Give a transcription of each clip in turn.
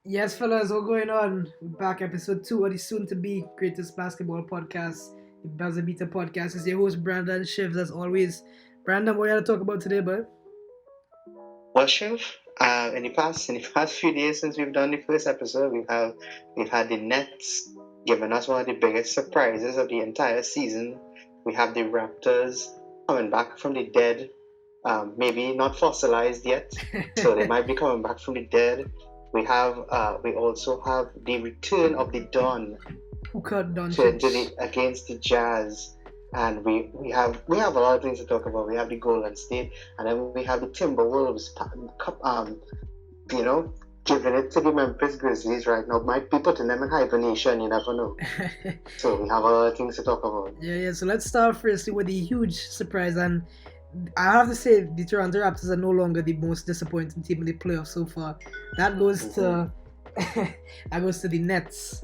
Yes, fellas, what's going on? Back episode 2 of the soon-to-be greatest basketball podcast, the Buzzer Beater podcast. It's your host, Brandon Shivs, as always. Brandon, what you going to talk about today, bud? Well, Shiv, in the past few days since we've done the first episode, we've had the Nets giving us one of the biggest surprises of the entire season. We have the Raptors coming back from the dead, maybe not fossilized yet, so they might be coming back from the dead. We also have the return of the Dawn Who cut to Doncic? against the Jazz. And we have a lot of things to talk about. We have the Golden State, and then we have the Timberwolves, you know, giving it to the Memphis Grizzlies right now. Might be putting them in hibernation. You never know. So we have a lot of things to talk about. Yeah. So let's start firstly with the huge surprise. And I have to say, the Toronto Raptors are no longer the most disappointing team in the playoffs so far. That goes to that goes to the Nets,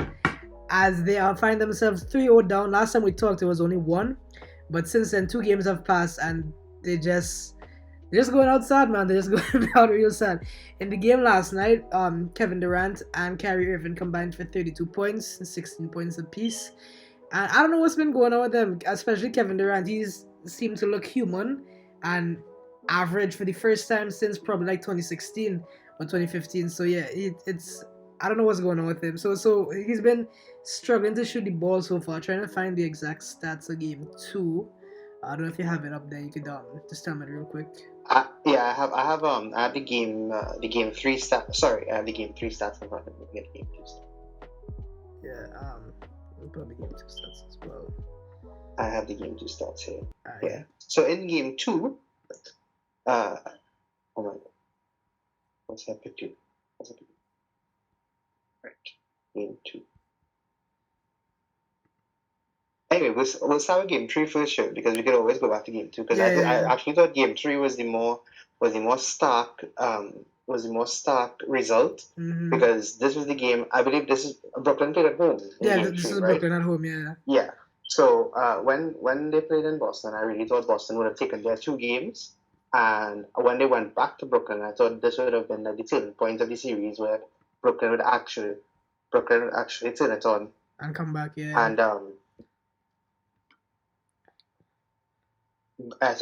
as they are finding themselves 3-0 down. Last time we talked, it was only one, but since then 2 games have passed, and they're just going out sad, man. They're just going out real sad. In the game last night, Kevin Durant and Kyrie Irving combined for 32 points and 16 points apiece. And I don't know what's been going on with them, especially Kevin Durant. He's seemed to look human and average for the first time since probably like 2016 or 2015. So yeah, it's I don't know what's going on with him. So he's been struggling to shoot the ball so far. Trying to find the exact stats of game 2. I don't know if you have it up there. You could just tell me real quick. Yeah, I have the game three stats. Sorry, I have the game three stats in front of me. Get the game two stats. Yeah, we'll probably game 2 stats as well. I have the game two stats here. Yeah. Yeah. So in game two, oh my god, what's that picture? Right, game two. Anyway, we'll start with game three first, sure, because we could always go back to game two. Because I actually thought game three was the more stark result, because this was the game. I believe this is Brooklyn played at home. This is Brooklyn at home. Yeah. Yeah. So when they played in Boston, I really thought Boston would have taken their 2 games, and when they went back to Brooklyn, I thought this would have been the turning point of the series where Brooklyn would actually turn it on and come back. Yeah. And I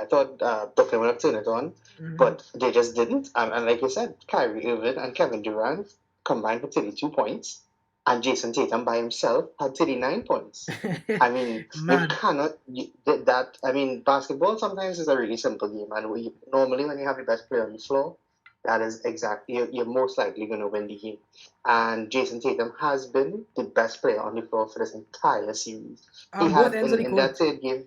thought Brooklyn would have turned it on, but they just didn't. And like you said, Kyrie Irving and Kevin Durant combined for 32 points, and Jason Tatum by himself had 39 points. I mean, you cannot. Basketball sometimes is a really simple game, and normally when you have the best player on the floor, that is exactly you're most likely going to win the game. And Jason Tatum has been the best player on the floor for this entire series. He had in that third game.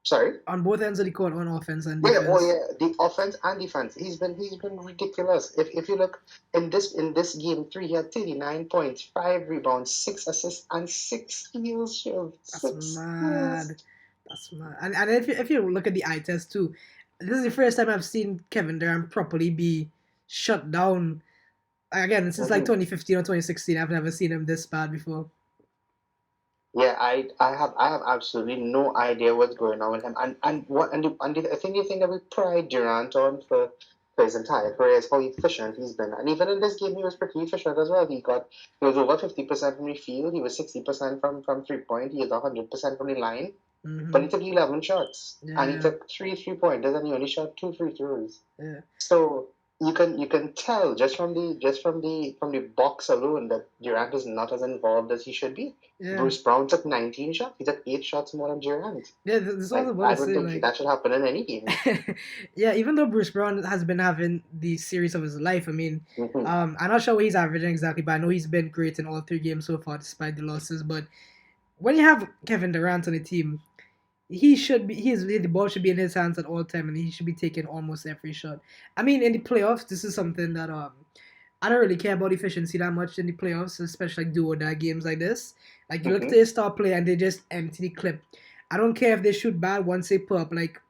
Sorry? On both ends of the court, on offense and defense. The offense and defense. He's been ridiculous. If you look in this game 3, he had 39 points, 5 rebounds, 6 assists, and 6 steals. That's mad. And if you look at the eye test too, this is the first time I've seen Kevin Durant properly be shut down. Again, since like 2015 or 2016, I've never seen him this bad before. Yeah, I have absolutely no idea what's going on with him. I think the thing that we pride Durant on for his entire career is how efficient he's been. And even in this game, he was pretty efficient as well. He was over 50% from the field. He was 60% from 3-point. He was 100% from the line. But he took 11 shots, and he took 3 3-pointers, and he only shot 2 free throws. Yeah. So you can tell just from the box alone that Durant is not as involved as he should be. Yeah. Bruce Brown took 19 shots. He took 8 shots more than Durant. Yeah, this is what I don't think that should happen in any game. Yeah, even though Bruce Brown has been having the series of his life, I mean, I'm not sure what he's averaging exactly, but I know he's been great in all 3 games so far, despite the losses. But when you have Kevin Durant on the team, the ball should be in his hands at all time, and he should be taking almost every shot. I mean, in the playoffs, this is something that I don't really care about efficiency that much in the playoffs, especially like do or die games like this. Like you look at a star player and they just empty the clip. I don't care if they shoot bad once they put up like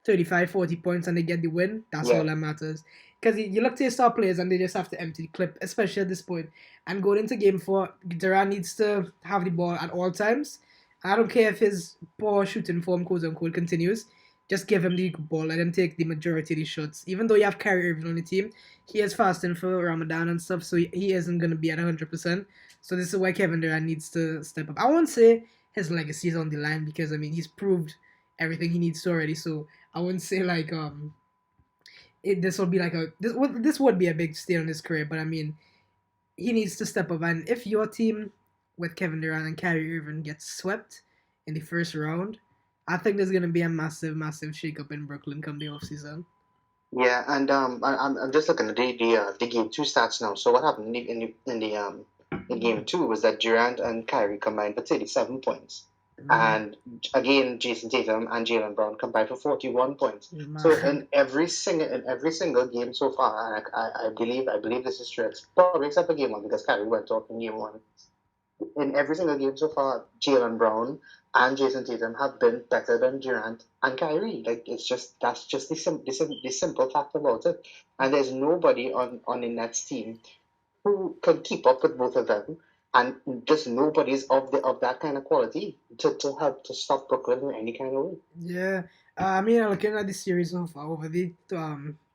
35, 40 points and they get the win. That's all that matters. Because you look to your star players and they just have to empty the clip, especially at this point. And going into game 4, Durant needs to have the ball at all times. I don't care if his poor shooting form, quote unquote, continues. just give him the ball, let him take the majority of the shots. Even though you have Kyrie Irving on the team, he is fasting for Ramadan and stuff, so he isn't going to be at 100%. So this is why Kevin Durant needs to step up. I won't say his legacy is on the line because, I mean, he's proved everything he needs to already, so I wouldn't say, like, this will be like this would be a big stay on his career, but I mean, he needs to step up. And if your team with Kevin Durant and Kyrie Irving gets swept in the first round, I think there's gonna be a massive, massive shakeup in Brooklyn come the offseason. Yeah, and I'm just looking at the game two stats now. So what happened in game two was that Durant and Kyrie combined for 37 points, and again Jason Tatum and Jaylen Brown combined for 41 points. So in every single game so far, and I believe this is true, probably except for game one because Kyrie went off in game one. In every single game so far, Jaylen Brown and Jason Tatum have been better than Durant and Kyrie. Like that's just the simple fact about it. And there's nobody on the Nets team who can keep up with both of them, and just nobody's of that kind of quality to help to stop Brooklyn in any kind of way. Yeah, I mean, looking at the series over the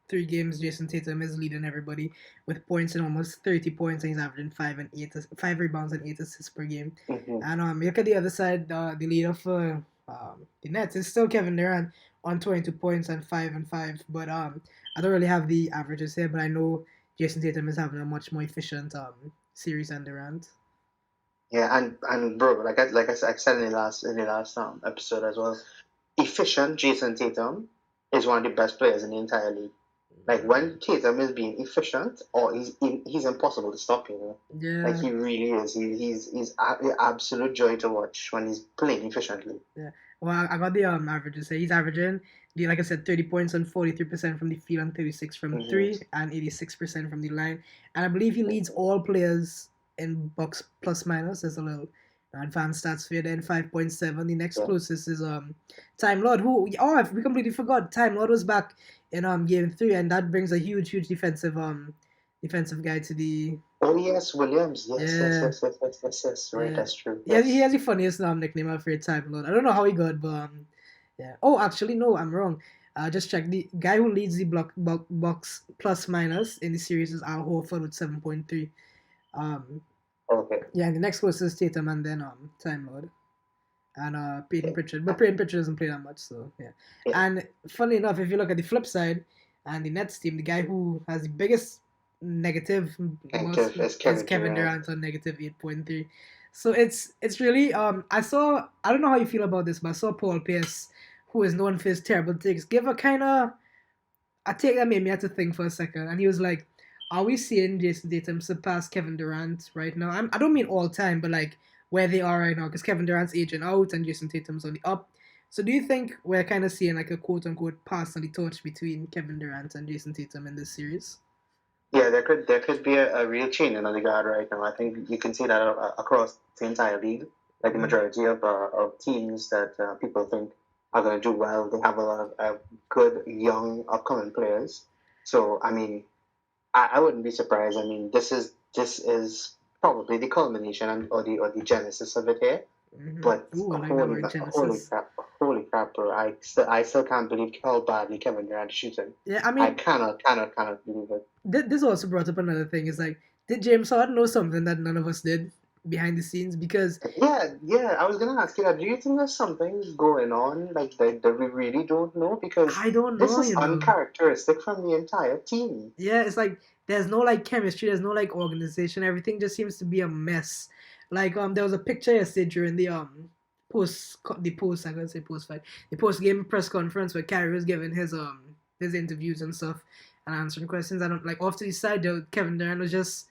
3 games, Jason Tatum is leading everybody with points in almost 30 points, and he's averaging 5 rebounds and 8 assists per game. Mm-hmm. And look at the other side, the leader for the Nets is still Kevin Durant on 22 points and 5 and 5. But I don't really have the averages here, but I know Jason Tatum is having a much more efficient series than Durant. Yeah, and bro, like I said in the last episode as well, efficient Jason Tatum is one of the best players in the entire league. Like when Tatum is being efficient, or he's impossible to stop. Yeah. Like he really is. He's an absolute joy to watch when he's playing efficiently. Yeah. Well, I got the averages. So he's averaging, like I said, 30 points on 43% from the field and 36 from three and 86% from the line. And I believe he leads all players in box plus minus. There's a little advanced stats for you then 5.7. The next closest is Time Lord, who we completely forgot. Time Lord was back in game 3, and that brings a huge defensive guy to the. Oh yes, Williams. Yes. Right, that's true. Yeah, he has the funniest nickname, I'm afraid, Time Lord. I don't know how he got, but yeah. Oh, actually, no, I'm wrong. Just check. The guy who leads the box plus minus in the series is Al Horford with 7.3. Okay. Yeah, and the next closest is Tatum, and then Time Lord. And Peyton Pritchard. But Peyton Pritchard doesn't play that much, so yeah. And funny enough, if you look at the flip side and the Nets team, the guy who has the biggest negative is Kevin Durant on negative 8.3. So it's really I don't know how you feel about this, but I saw Paul Pierce, who is known for his terrible takes, give a kind of a take that made me have to think for a second, and he was like, are we seeing Jason Tatum surpass Kevin Durant right now? I don't mean all time, but like where they are right now, because Kevin Durant's aging out and Jason Tatum's on the up. So do you think we're kind of seeing like a quote-unquote pass on the torch between Kevin Durant and Jason Tatum in this series? Yeah, there could be a real change in the guard right now. I think you can see that across the entire league. Like the majority of teams that people think are going to do well, they have a lot of good young upcoming players. So I mean, I wouldn't be surprised. I mean, this is probably the culmination or the genesis of it here. Mm-hmm. But holy crap, bro! I still can't believe how badly Kevin Durant is shooting. Yeah, I mean, I cannot believe it. This also brought up another thing. Is like, did James Harden know something that none of us did behind the scenes? Because yeah, I was gonna ask you that. Do you think there's something going on like that we really don't know? Because I don't know. This is uncharacteristic from the entire team. Yeah, it's like there's no like chemistry, there's no like organization. Everything just seems to be a mess. Like there was a picture yesterday during the post game press conference where Kyrie was giving his interviews and stuff and answering questions. I don't like off to the side though, Kevin Durant was just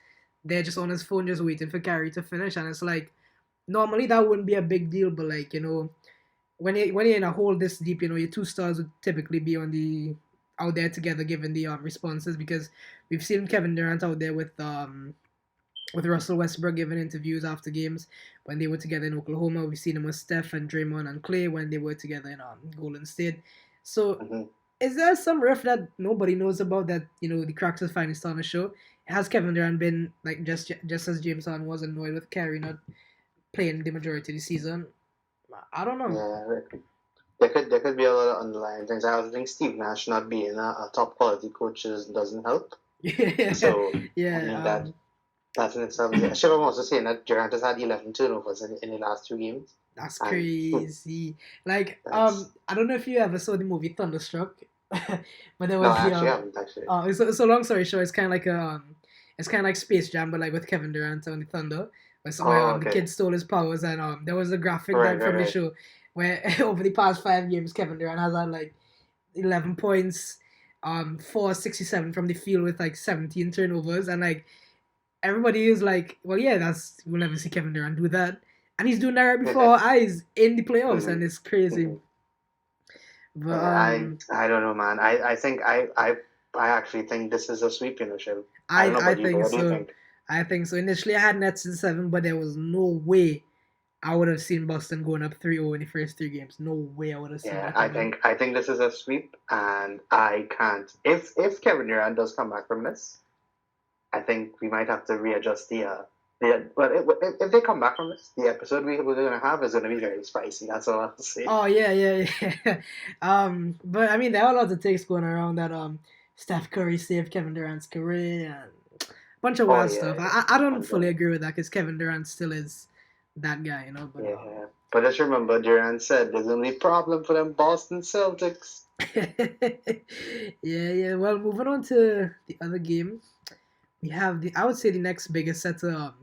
there, just on his phone, just waiting for Kyrie to finish. And it's like normally that wouldn't be a big deal, but like when you're in a hole this deep, your 2 stars would typically be out there together giving the responses, because we've seen Kevin Durant out there with Russell Westbrook giving interviews after games when they were together in Oklahoma. We've seen him with Steph and Draymond and Clay when they were together in Golden State. So is there some riff that nobody knows about that, the cracks is finally starting to show? Has Kevin Durant been like just as James Harden was annoyed with Kyrie not playing the majority of the season? I don't know. Yeah, There could be a lot of underlying things. I also think Steve Nash not being a top quality coach doesn't help. So I mean Yeah. that's in itself. I should have also saying that Durant has had 11 turnovers in the last 2 games. That's And crazy. Like, that's I don't know if you ever saw the movie Thunderstruck, but there no, was I the actually haven't actually. so long story short, it's kind of like it's kind of like Space Jam, but like with Kevin Durant on the Thunder, where Oh, the okay. kid stole his powers, and there was a graphic Right, that right, from the right. show where over the past 5 games, Kevin Durant has had like 11 points, 467 from the field with like 17 turnovers, and like everybody is like, well, yeah, we'll never see Kevin Durant do that, and he's doing that right before our eyes in the playoffs, and it's crazy. But I don't know, man. I actually think this is a sweep, Shell. I don't know I about you, but think what do you so. think? I think so. Initially, I had Nets in 7, but there was no way I would have seen Boston going up 3-0 in the first 3 games. No way I would have seen Yeah, that coming. I think this is a sweep, and I can't. If Kevin Durant does come back from this, I think we might have to readjust but if they come back from this, the episode we're gonna have is gonna be very spicy. That's all I have to say. Oh yeah. But I mean, there are a lot of takes going around that Steph Curry saved Kevin Durant's career and a bunch of Oh wild yeah, stuff. yeah. I don't And, fully agree with that because Kevin Durant still is that guy, you know. But yeah. But just remember, Durant said there's only problem for them Boston Celtics. yeah. Well, moving on to the other game, we have I would say the next biggest set of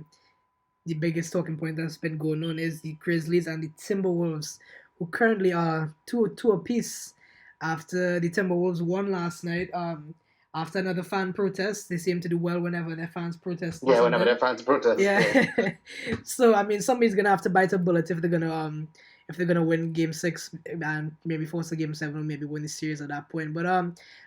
the biggest talking point that's been going on is the Grizzlies and the Timberwolves, who currently are two apiece after the Timberwolves won last night. After another fan protest, they seem to do well whenever their fans protest. Yeah, whenever their fans protest. Yeah. So I mean, somebody's gonna have to bite a bullet if they're gonna win Game 6 and maybe force a Game 7 or maybe win the series at that point. But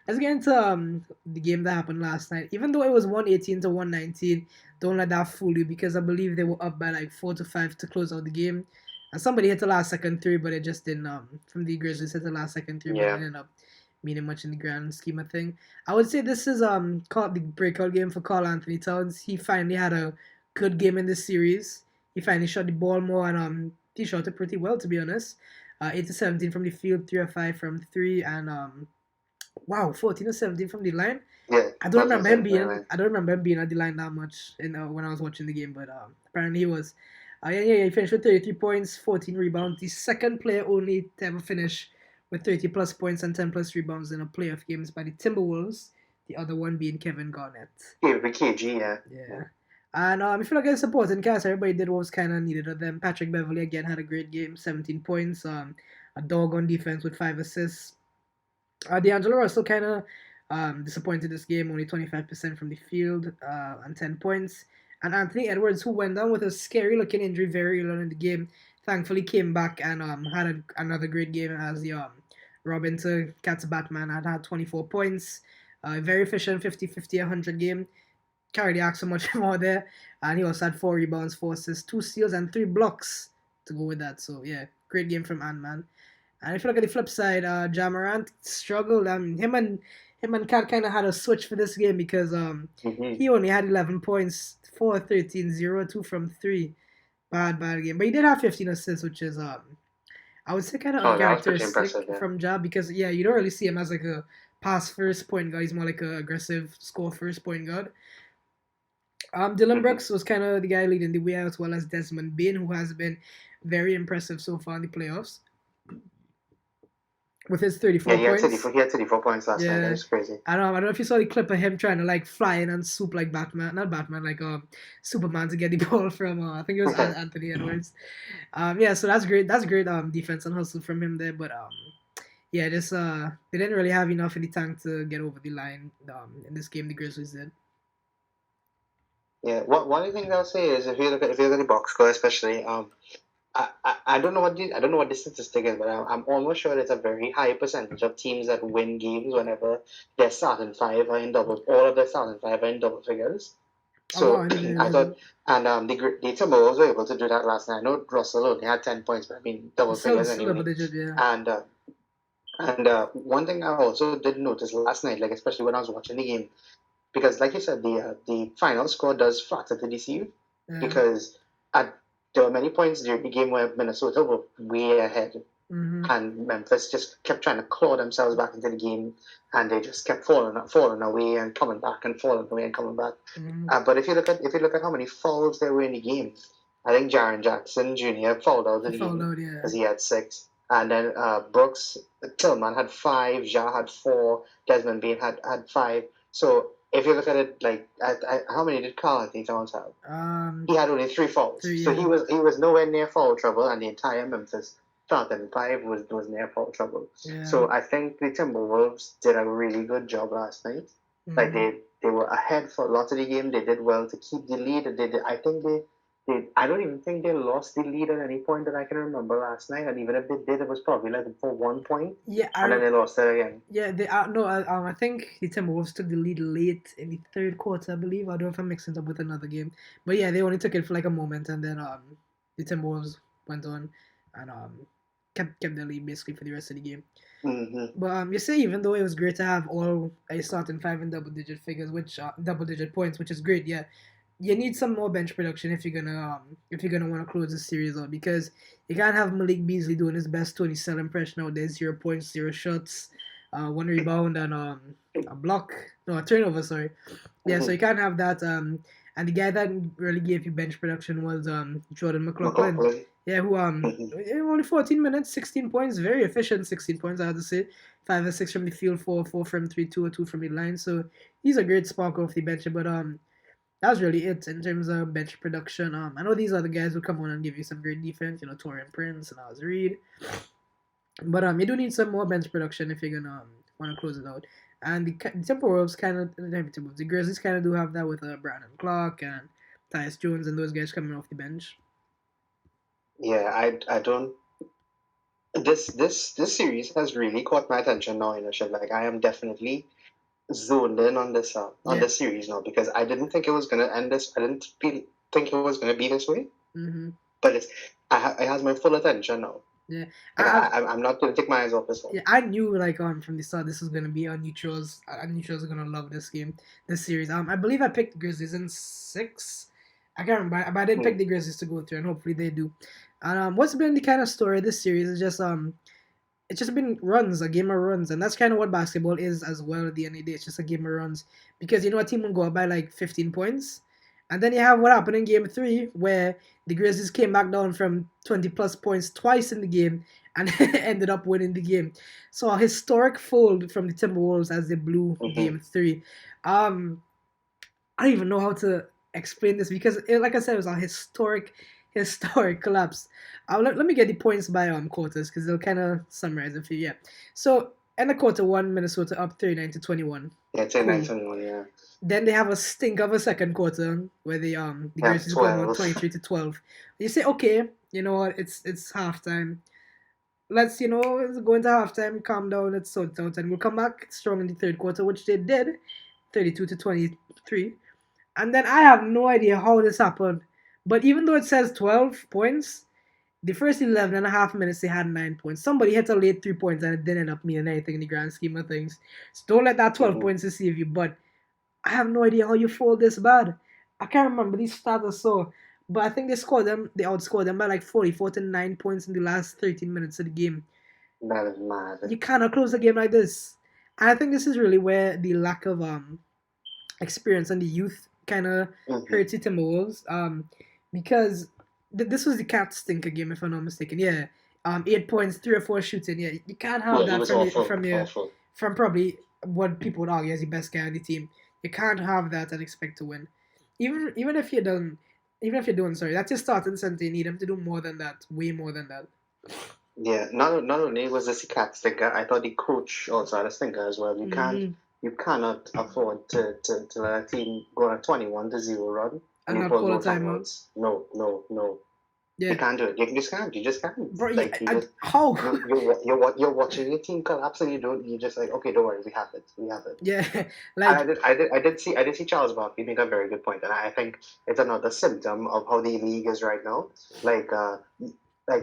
let's get into the game that happened last night. Even though it was 118 to 119, don't let that fool you because I believe they were up by like 4-5 to close out the game. And somebody hit the last second three, but it just didn't. From the Grizzlies hit the last second three, but it ended up meaning much in the grand scheme of thing. I would say this is called the breakout game for Karl Anthony Towns. He finally had a good game in this series. He finally shot the ball more and he shot it pretty well to be honest. 8-17 from the field, 3-5 from 3, and 14-17 from the line. Yeah, I don't remember him being at the line that much when I was watching the game, but apparently he was. He finished with 33 points, 14 rebounds. The second player only to ever finish with 30 plus points and 10 plus rebounds in a playoff games by the Timberwolves. The other one being Kevin Garnett. KG, yeah. Yeah. And I feel like it's supporting cast. Everybody did what was kind of needed of them. Patrick Beverley again had a great game, 17 points. A dog on defense with 5 assists. D'Angelo Russell kind of disappointed this game, only 25% from the field and 10 points. And Anthony Edwards, who went down with a scary-looking injury very early on in the game, thankfully came back and had another great game as the Robin to Cat's Batman had 24 points. Very efficient 50-50, 100 game. Carried the act so much more there. And he also had 4 rebounds, 4 assists, 2 steals, and 3 blocks to go with that. So, yeah, great game from Ant-Man. And if you look at the flip side, Ja Morant struggled. Him and Cat kind of had a switch for this game because he only had 11 points, 4, 13, 0, 2 from 3. Bad game. But he did have 15 assists, which is I would say kind of uncharacteristic from Ja because you don't really see him as like a pass first point guard. He's more like a aggressive score first point guard. Dylan Brooks was kind of the guy leading the way as well as Desmond Bain, who has been very impressive so far in the playoffs. With his 34 points. He had 34 points last night. That was crazy. I don't know if you saw the clip of him trying to like fly in and swoop like Batman. Not Batman, like Superman to get the ball from I think it was Anthony Edwards. So that's great. That's great defense and hustle from him there. But just they didn't really have enough in the tank to get over the line in this game. The Grizzlies did. Yeah, one thing I'll say is if you look at the box score, especially I don't know what the statistic is, but I'm almost sure there's a very high percentage of teams that win games whenever their starting five are in all of their starting five are in double figures. So I thought, and the Timberwolves were able to do that last night. I know Russell only had 10 points, but I mean double figures anyway. Double digit, yeah. And one thing I also did notice last night, like especially when I was watching the game, because like you said, the final score does flatter to deceive because there were many points during the game where Minnesota were way ahead, and Memphis just kept trying to claw themselves back into the game, and they just kept falling away and coming back and falling away and coming back. But if you look at how many fouls there were in the game, I think Jaren Jackson Jr. fouled out of the game because he had 6, and then Brooks Tillman had 5, Ja had 4, Desmond Bain had 5. So if you look at it like how many did Karl Anthony Towns have? He had only 3 fouls, so he was nowhere near foul trouble, and the entire Memphis starting 5 was near foul trouble. Yeah. So I think the Timberwolves did a really good job last night. Like they were ahead for a lot of the game. They did well to keep the lead. I don't even think they lost the lead at any point that I can remember last night. And even if they did, it was probably like for 1 point. Yeah, and then they lost it again. Yeah, I think the Timberwolves took the lead late in the third quarter, I believe. I don't know if I'm mixing it up with another game, but yeah, they only took it for like a moment, and then the Timberwolves went on and kept their lead basically for the rest of the game. But you say even though it was great to have all a starting 5 in double-digit figures, which double-digit points, which is great, yeah. You need some more bench production if you're gonna want to close the series out, because you can't have Malik Beasley doing his best Tony Snell impression out there. 0 points, 0 shots, 1 rebound and a turnover. Sorry, yeah. So you can't have that. And the guy that really gave you bench production was Jordan Mclaughlin. Yeah, who only 14 minutes, 16 points, very efficient 16 points. I have to say, 5 or 6 from the field, 4 from 3, 2 or 2 from the line. So he's a great spark off the bench, but that was really it in terms of bench production. I know these are the guys who come on and give you some great defense, Torian Prince and Oz Reed. But you do need some more bench production if you're gonna want to close it out. And the Timberwolves the Grizzlies kind of do have that with Brandon Clark and Tyus Jones and those guys coming off the bench. Yeah, I don't. This series has really caught my attention now. Like I am definitely zoned in on this series now, because I didn't think it was gonna end this. I didn't think it was gonna be this way. But it has my full attention now. Yeah, I'm not gonna take my eyes off this one. Yeah, I knew from the start this was gonna be on neutrals. Neutrals are gonna love this series. I believe I picked the Grizzlies in 6. I can't remember, but I did pick the Grizzlies to go through, and hopefully they do. And what's been the kind of story of this series is just it's just been runs, a game of runs, and that's kind of what basketball is as well at the end of the day. It's just a game of runs, because a team will go up by like 15 points, and then you have what happened in Game 3, where the Grizzlies came back down from 20-plus points twice in the game and ended up winning the game. So a historic fold from the Timberwolves as they blew Game 3. I don't even know how to explain this, because, like I said, it was a historic collapse. Let me get the points by quarters, because they'll kind of summarize it for you. Yeah. So in the quarter 1, Minnesota up 39-21. Yeah, 39-21. Yeah. Then they have a stink of a second quarter where the Grizzlies go about 23-12. You say, okay, you know what? It's halftime. Let's go into halftime, calm down, let's sort out, and we'll come back strong in the third quarter, which they did, 32-23. And then I have no idea how this happened. But even though it says 12 points, the first 11 and a half minutes they had 9 points. Somebody hit a late 3 points and it didn't end up meaning anything in the grand scheme of things. So don't let that 12 points deceive you. But I have no idea how you fold this bad. I can't remember these stats or so. But I think they outscored them by like 44-9 points in the last 13 minutes of the game. That is mad. You cannot close a game like this. And I think this is really where the lack of experience and the youth kind of hurts the Timberwolves. Because this was the cat stinker game, if I'm not mistaken. Yeah, 8 points, 3 or 4 shooting. Yeah, you can't have that from probably what people would argue as the best guy on the team. You can't have that and expect to win. Even if you're doing, that's your starting center. You need him to do more than that, way more than that. Yeah, not only was this a cat stinker, I thought the coach also had a stinker as well. You cannot afford to let a team go on a 21-0 run. And not call a timeout. No. Yeah. You can't do it. You just can't. Bro, how? You're watching your team collapse, and you're just like, okay, don't worry, we have it. Yeah, like I did see Charles Barkley make a very good point, and I think it's another symptom of how the league is right now. Like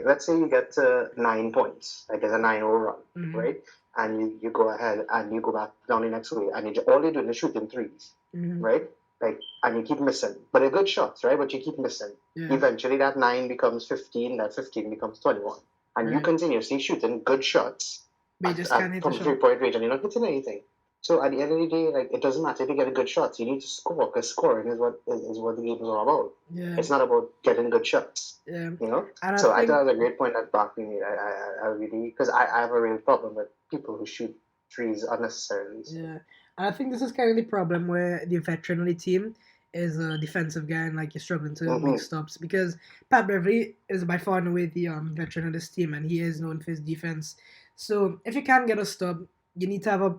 let's say you get to 9 points, like there's a 9-0 run, right? And you go ahead and you go back down the next way, and all you're doing is shooting threes, right? Like, and you keep missing, but they're good shots, right? But you keep missing. Yeah. Eventually, that 9 becomes 15. That 15 becomes 21, and you continuously shooting good shots But you just can't hit the from shot. 3-point range, and you're not hitting anything. So at the end of the day, like, it doesn't matter if you get a good shot. You need to score, because scoring is what the game is all about. Yeah. It's not about getting good shots. Yeah. You know. And So I think, thought it was a great point that Barkley made. I really, because I have a real problem with people who shoot threes unnecessarily. So. Yeah. And I think this is kind of the problem where the veteran of the team is a defensive guy and like you're struggling to make stops, because Pat Beverly is by far and away the veteran of this team, and he is known for his defense. So if you can't get a stop, you need to have a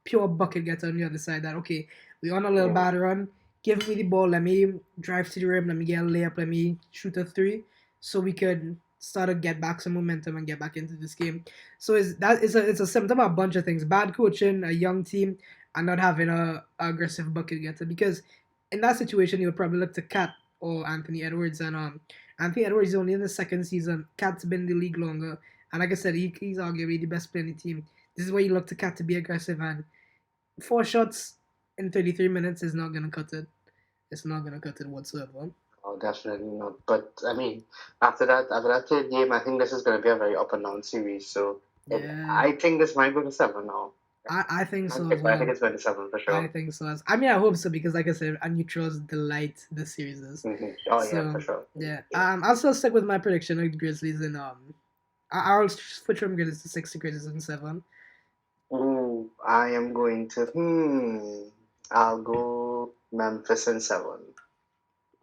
pure bucket getter on the other side. That okay, we on a little bad run. Give me the ball. Let me drive to the rim. Let me get a layup. Let me shoot a three, so we could start to get back some momentum and get back into this game. So it's a symptom of a bunch of things: bad coaching, a young team, and not having a aggressive bucket getter. Because in that situation, you would probably look to Cat or Anthony Edwards, and Anthony Edwards is only in the second season. Cat's been in the league longer, and like I said, he's arguably the best player in the team. This is where you look to Cat to be aggressive, and 4 shots in 33 minutes is not gonna cut it. It's not gonna cut it whatsoever. Oh, definitely not. But I mean, after that third game, I think this is going to be a very up and down series. So I think this might go to 7 now. I think so as well. I think it's going to 7 for sure. I think so. I mean, I hope so, because like I said, a neutral's delight this series is. Mm-hmm. Oh, so, yeah, for sure. Yeah. I'll still stick with my prediction of the Grizzlies, and I'll switch from Grizzlies to 6 to Grizzlies in 7. Ooh, I am going to I'll go Memphis in 7.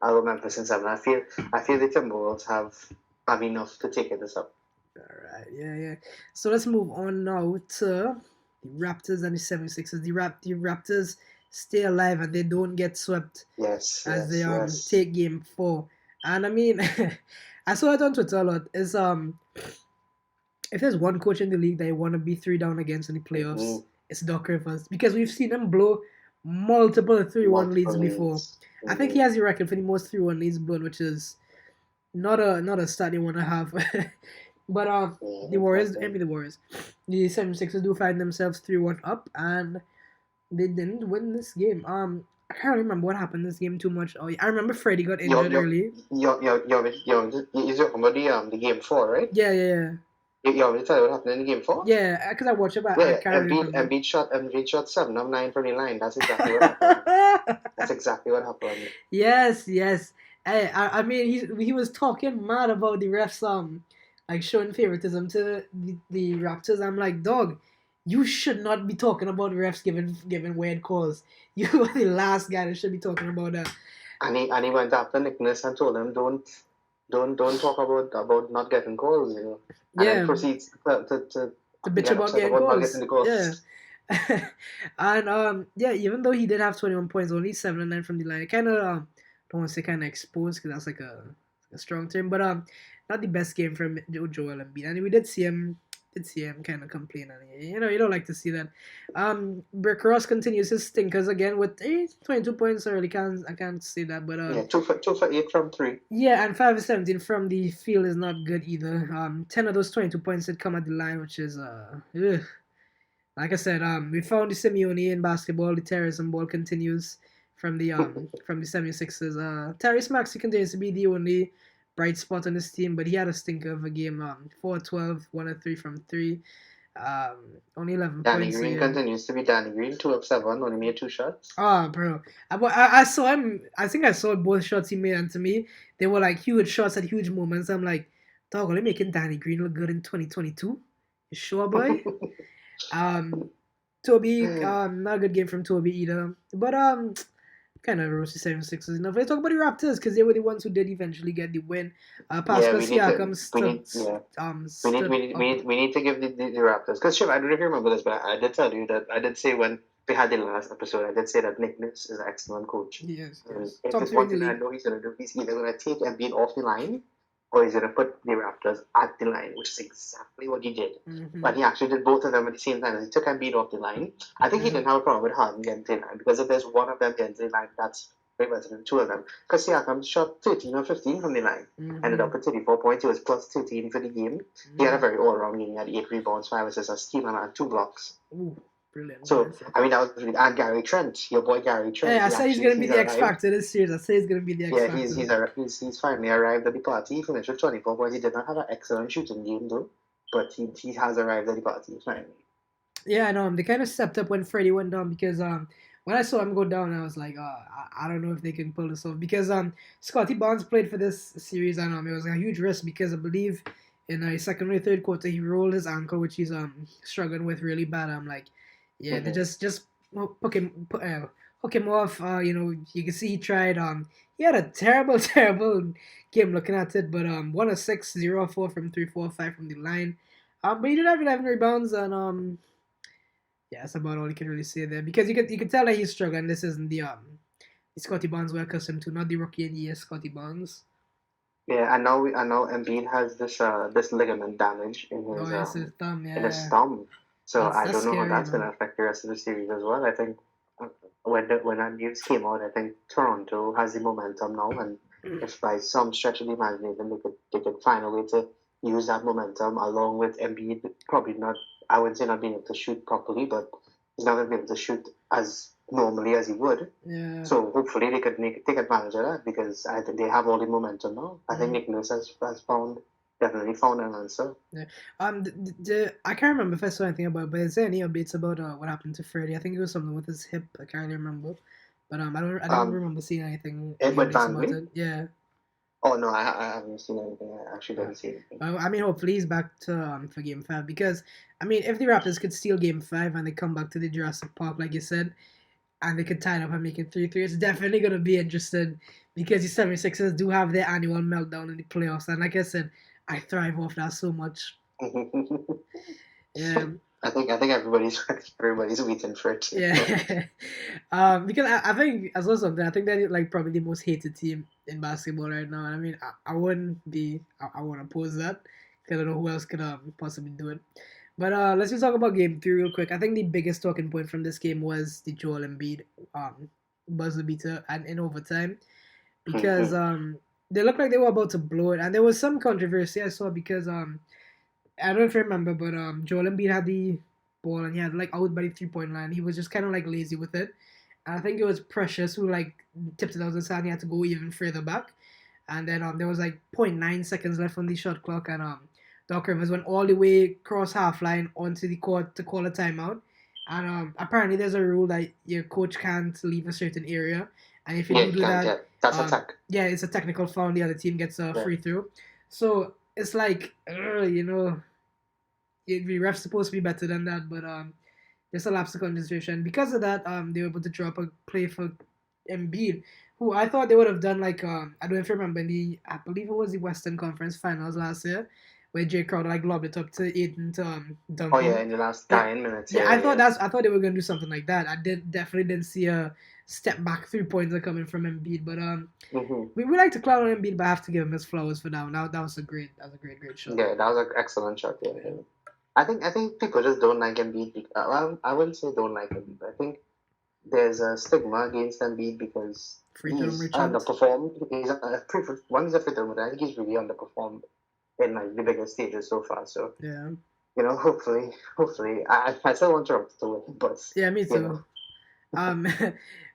I'll go Memphis in 7. I feel the Timberwolves have enough to take this up. Alright, yeah. So let's move on now to the Raptors and the 76ers. The Raptors stay alive and they don't get swept. Yes. As they take game 4. And I mean I saw it on Twitter a lot. Is if there's one coach in the league that you want to be 3 down against in the playoffs, it's Doc Rivers. Because we've seen him blow multiple 3-1 leads before. I think he has the record for the most 3-1 leads blown, which is not a stat you want to have. But the Warriors, the 76ers do find themselves 3-1 up, and they didn't win this game. I can't remember what happened in this game too much. Oh, I remember Freddie got injured early. You're talking about the game 4, right? Yeah. You want me to tell you what happened in the game 4? Yeah, because I watched it, but I can't remember. Embiid shot 7 of 9 from the line. That's exactly what happened. That's exactly what happened. Yes. Hey, I mean, he was talking mad about the refs, like showing favoritism to the Raptors. I'm like, dog, you should not be talking about refs giving weird calls. You are the last guy that should be talking about that. And he went after Nick Nurse and told him, don't talk about not getting calls, you know. And then proceeds to bitch about getting calls. Yeah. And even though he did have 21 points, only 7 and 9 from the line, it kind of don't want to say kind of exposed, because that's like a strong term, but not the best game from Joel Embiid. And we did see him kind of complain, and you don't like to see that. Rick Ross continues his stinkers again with 22 points. I can't say that, but 2 for 8 from 3. Yeah, and 5 for 17 from the field is not good either. 10 of those 22 points did come at the line, which is like I said, we found the Simeone in basketball. The terrorism ball continues from the 76ers. Tyrese Maxey continues to be the only bright spot on this team, but he had a stinker of a game. 4-12, 1-3 from 3. Only 11 Danny points. Green continues to be Danny Green, 2 of 7, only made 2 shots. Oh, bro. I saw him. I think I saw both shots he made, and to me, they were like huge shots at huge moments. I'm like, dog, are they making Danny Green look good in 2022? You sure, boy? Toby, not a good game from Toby either. But kind of roasted 76ers enough. Let's talk about the Raptors, because they were the ones who did eventually get the win. Pascal Siakam we need to give the Raptors, because Shiv, I don't know if you remember this, but I did tell you that I did say when we had the last episode, I did say that Nick Nurse is an excellent coach. Yes. If there's one thing I know he's going to do, he's either going to take Embiid off the line, or he's going to put the Raptors at the line, which is exactly what he did. Mm-hmm. But he actually did both of them at the same time. He took Embiid off the line. I think he didn't have a problem with Harden getting to the line, because if there's one of them getting to the line, that's very much the 2 of them. Because Siakam shot 13 or 15 from the line. Mm-hmm. Ended up with 34 points. He was plus 13 for the game. Mm-hmm. He had a very all-around game. He had 8 rebounds, 5 assists, a steal, and 2 blocks. Ooh. Brilliant. So, I mean, that was really, and Gary Trent, your boy Gary Trent. Yeah, I said he's going to be the X Factor this series. I say he's going to be the X Factor. He's finally arrived at the party. He finished with 24 points. He did not have an excellent shooting game, though, but he has arrived at the party, finally. Yeah, I know. They kind of stepped up when Freddie went down because when I saw him go down, I was like, I don't know if they can pull this off because Scotty Barnes played for this series and it was a huge risk because I believe in the second or third quarter he rolled his ankle, which he's struggling with really bad. I'm like, yeah, they just hook him off. You can see he tried. He had a terrible game looking at it, but 1 of 6, 0 of 4 from 3, 4 of 5 from the line. But he did have 11 rebounds and yeah, that's about all you can really say there because you can tell that he's struggling. This isn't the Scotty Barnes we're accustomed to, not the rookie in the year Scotty Barnes. Yeah, I know Embiid has this ligament damage in his thumb. Yeah. In his thumb. So I don't know scary, how that's going to affect the rest of the series as well. I think when that news came out, I think Toronto has the momentum now, and if by some stretch of the imagination they could find a way to use that momentum along with Embiid, probably not. I wouldn't say not being able to shoot properly, but he's not going to be able to shoot as normally as he would. Yeah. So hopefully they could take advantage of that because I think they have all the momentum now. I think Nick Nurse has definitely found an answer. Yeah. I can't remember if I saw anything about it, but is there any updates about what happened to Freddie? I think it was something with his hip. I can't remember. But I don't remember seeing anything. About it. Yeah. Oh no, I haven't seen anything. I actually didn't see anything. I mean, hopefully he's back to for Game 5 because I mean, if the Raptors could steal Game 5 and they come back to the Jurassic Park, like you said, and they could tie it up and make it 3-3, it's definitely gonna be interesting because the 76ers do have their annual meltdown in the playoffs, and like I said, I thrive off that so much. Yeah. I think everybody's waiting for it. Yeah. Because I think as well something, I think they're like probably the most hated team in basketball right now. And I mean, I wouldn't be. I want to oppose that because I don't know who else could possibly do it. But let's just talk about Game 3 real quick. I think the biggest talking point from this game was the Joel Embiid buzzer beater and in overtime because they looked like they were about to blow it, and there was some controversy I saw because I don't know if you remember, but Joel Embiid had the ball and he had like out by the 3-point line. He was just kind of like lazy with it. And I think it was Precious who like tipped it out the side and he had to go even further back. And then there was like 0.9 seconds left on the shot clock and Doc Rivers went all the way across half line onto the court to call a timeout. And apparently there's a rule that your coach can't leave a certain area. And if you do that, that's a tech. Yeah, it's a technical foul. The other team gets a free throw. So it's like, the ref's supposed to be better than that, but there's a lapse of concentration. Because of that, they were able to drop a play for Embiid, who I thought they would have done like, I don't know if you remember, I believe it was the Western Conference Finals last year, where Jay Crowder like lobbed it up to Aiden to dunk. Oh yeah, in the last 9 minutes. Yeah, I thought they were gonna do something like that. I definitely didn't see a step back 3-pointer coming from Embiid, but we like to clown on Embiid, but I have to give him his flowers for that one. That was a great shot. Yeah, that was an excellent shot. Yeah. I think people just don't like Embiid. I wouldn't say don't like Embiid, but I think there's a stigma against Embiid because he's underperformed. He's a free throw, but I think he's really underperformed in like the biggest stages so far. So yeah, hopefully, I still want Toronto to win, but yeah, me too.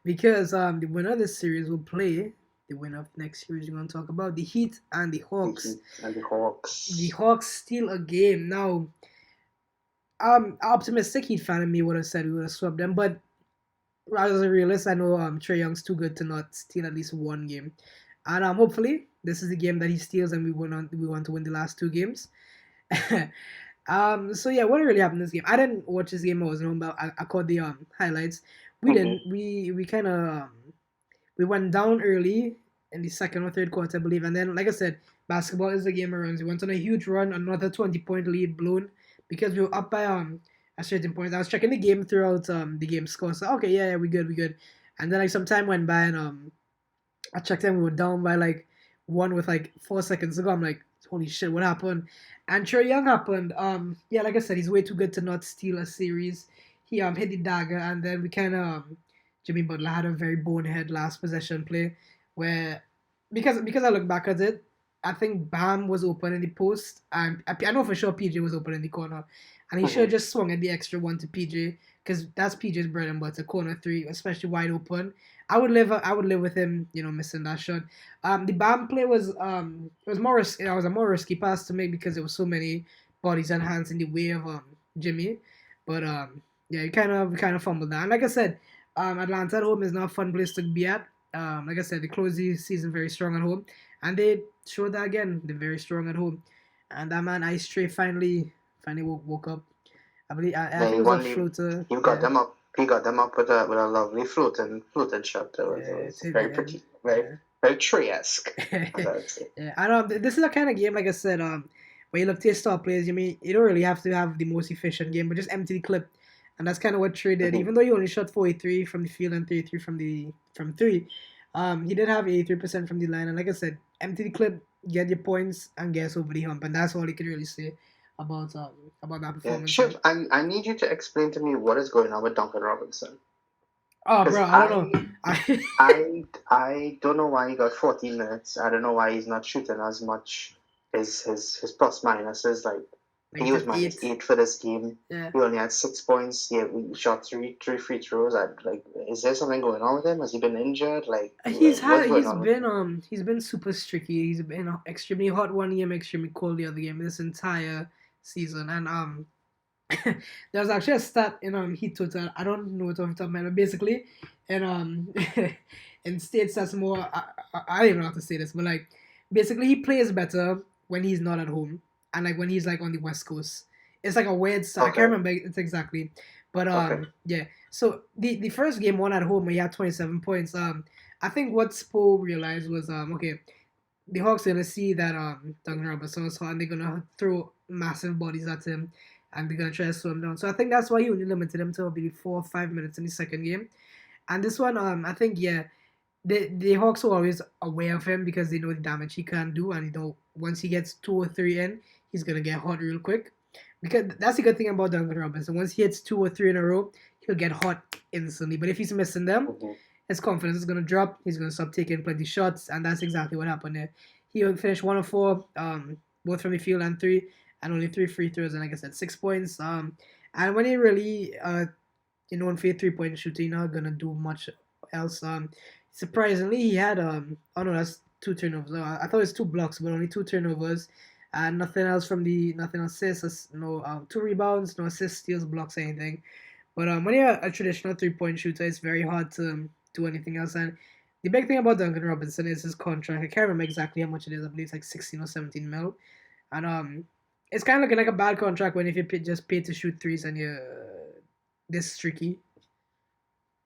Because the winner of this series will play the winner of the next series. We're going to talk about the Heat and the Hawks. The Hawks steal a game. Now, optimistic Heat fan in me would have said we would have swept them, but as a realist, I know Trae Young's too good to not steal at least one game. And hopefully, this is the game that he steals and we want to win the last 2 games. So yeah, what really happened in this game? I didn't watch this game. I wasn't home, but I caught the highlights. We didn't. We kind of we went down early in the second or third quarter, I believe, and then like I said, basketball is a game of runs. We went on a huge run, another 20-point lead blown because we were up by a certain point. I was checking the game throughout the game score. So okay, yeah, we good. And then like some time went by and I checked and we were down by like 1 with like 4 seconds to go. I'm like, holy shit, what happened? And Trae Young happened. Yeah, like I said, he's way too good to not steal a series. He hit the dagger, and then we kind of Jimmy Butler had a very bonehead last possession play where because I look back at it, I think Bam was open in the post, and I know for sure PJ was open in the corner, and he should have Mm-hmm. just swung at the extra one to PJ because that's PJ's bread and butter, corner three, especially wide open. I would live with him, missing that shot. The Bam play was it was more risky. It was a more risky pass to make because there was so many bodies and hands in the way of Jimmy, but yeah, he kind of fumbled that. And like I said, Atlanta at home is not a fun place to be at. Like I said, they closed the season very strong at home, and they showed that again. They're very strong at home, and that man Ice Tray finally woke up. I believe I Yeah, think it was a floater. he got Yeah, them up. He got them up with a lovely floating shot. It yeah, was very pretty, very yeah. very Trey-esque, as I would say. Yeah, I don't. This is a kind of game, like I said, when you look to your star players, you don't really have to have the most efficient game, but just empty the clip, and that's kind of what Trey did. Mm-hmm. Even though he only shot 43 from the field and 33 from three, he did have 83% from the line, and like I said, empty the clip, get your points, and get us over the hump, and that's all you can really say about that Yeah, performance. Shiv, I need you to explain to me what is going on with Duncan Robinson. Oh, Because bro, I don't know. I don't know why he got 14 minutes. I don't know why he's not shooting as much. His plus minus is like he was minus -8. eight for this game. Yeah. He only had 6 points. Yeah, we shot three free throws. Is there something going on with him? Has he been injured? Like, what's going on with him? He's been super streaky. He's been extremely hot one game, extremely cold the other game this entire season. And there was actually a stat in Heat Total. I don't know it off the top of my head, but basically, in in states that's more. I don't even know how to say this, but like basically he plays better when he's not at home and like when he's like on the West Coast. It's like a weird stat. I Okay. can't remember it exactly, but Okay. yeah. So the first game one at home where he had 27 points. I think what Spo realized was okay. The Hawks are gonna see that Duncan Robinson was hot and they're gonna throw massive bodies at him and they're gonna try to slow him down. So I think that's why he only limited him to maybe 4 or 5 minutes in the second game. And this one, I think the Hawks are always aware of him because they know the damage he can do, and once he gets 2 or 3 in, he's gonna get hot real quick. Because that's the good thing about Duncan Robinson. Once he hits 2 or 3 in a row, he'll get hot instantly. But if he's missing them, Mm-hmm. his confidence is gonna drop. He's gonna stop taking plenty shots, and that's exactly what happened there. He finished 1 of 4, both from the field and three, and only 3 free throws, and like I said, 6 points. And when he really known for 3 point shooting, not gonna do much else. Surprisingly, he had oh no, that's 2 turnovers. I thought it was 2 blocks, but only 2 turnovers. And nothing assists, no 2 rebounds, no assists, steals, blocks, anything. But when you're a traditional 3 point shooter, it's very hard to do anything else. And the big thing about Duncan Robinson is his contract. I can't remember exactly how much it is. I believe it's like 16 or 17 mil. And it's kind of looking like a bad contract when if you just pay to shoot threes and you're this tricky.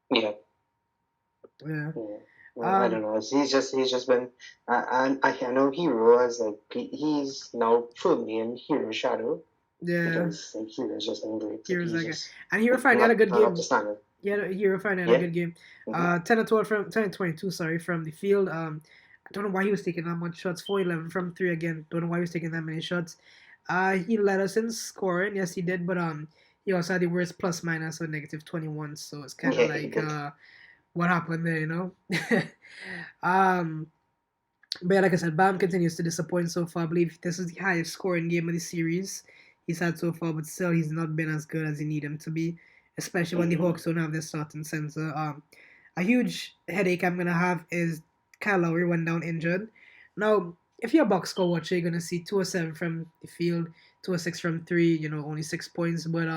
Yeah. Yeah. I don't know. He's just been. I know Hero as like he's now firmly in Hero shadow. Yeah. Because like, Hero's just been great. Hero's He's like just and Hero finally had a good not game. up to standard. Yeah, Hero finally had a good game. Mhm. 10 to 12 from 10 to 22, sorry, from the field. I don't know why he was taking that much shots. 4-11 from three again. Don't know why he was taking that many shots. He led us in scoring. Yes, he did, but he also had the worst plus minus of -21. So it's kind of like what happened there, you know. But yeah, like I said, Bam continues to disappoint so far. I believe this is the highest scoring game of the series he's had so far, but still he's not been as good as you need him to be, especially when the Hawks don't have their starting center. A huge headache I'm gonna have is Kyle Lowry went down injured. Now, if you're a box score watcher, you're gonna see 2 of 7 from the field, 2 of 6 from three. Only 6 points. But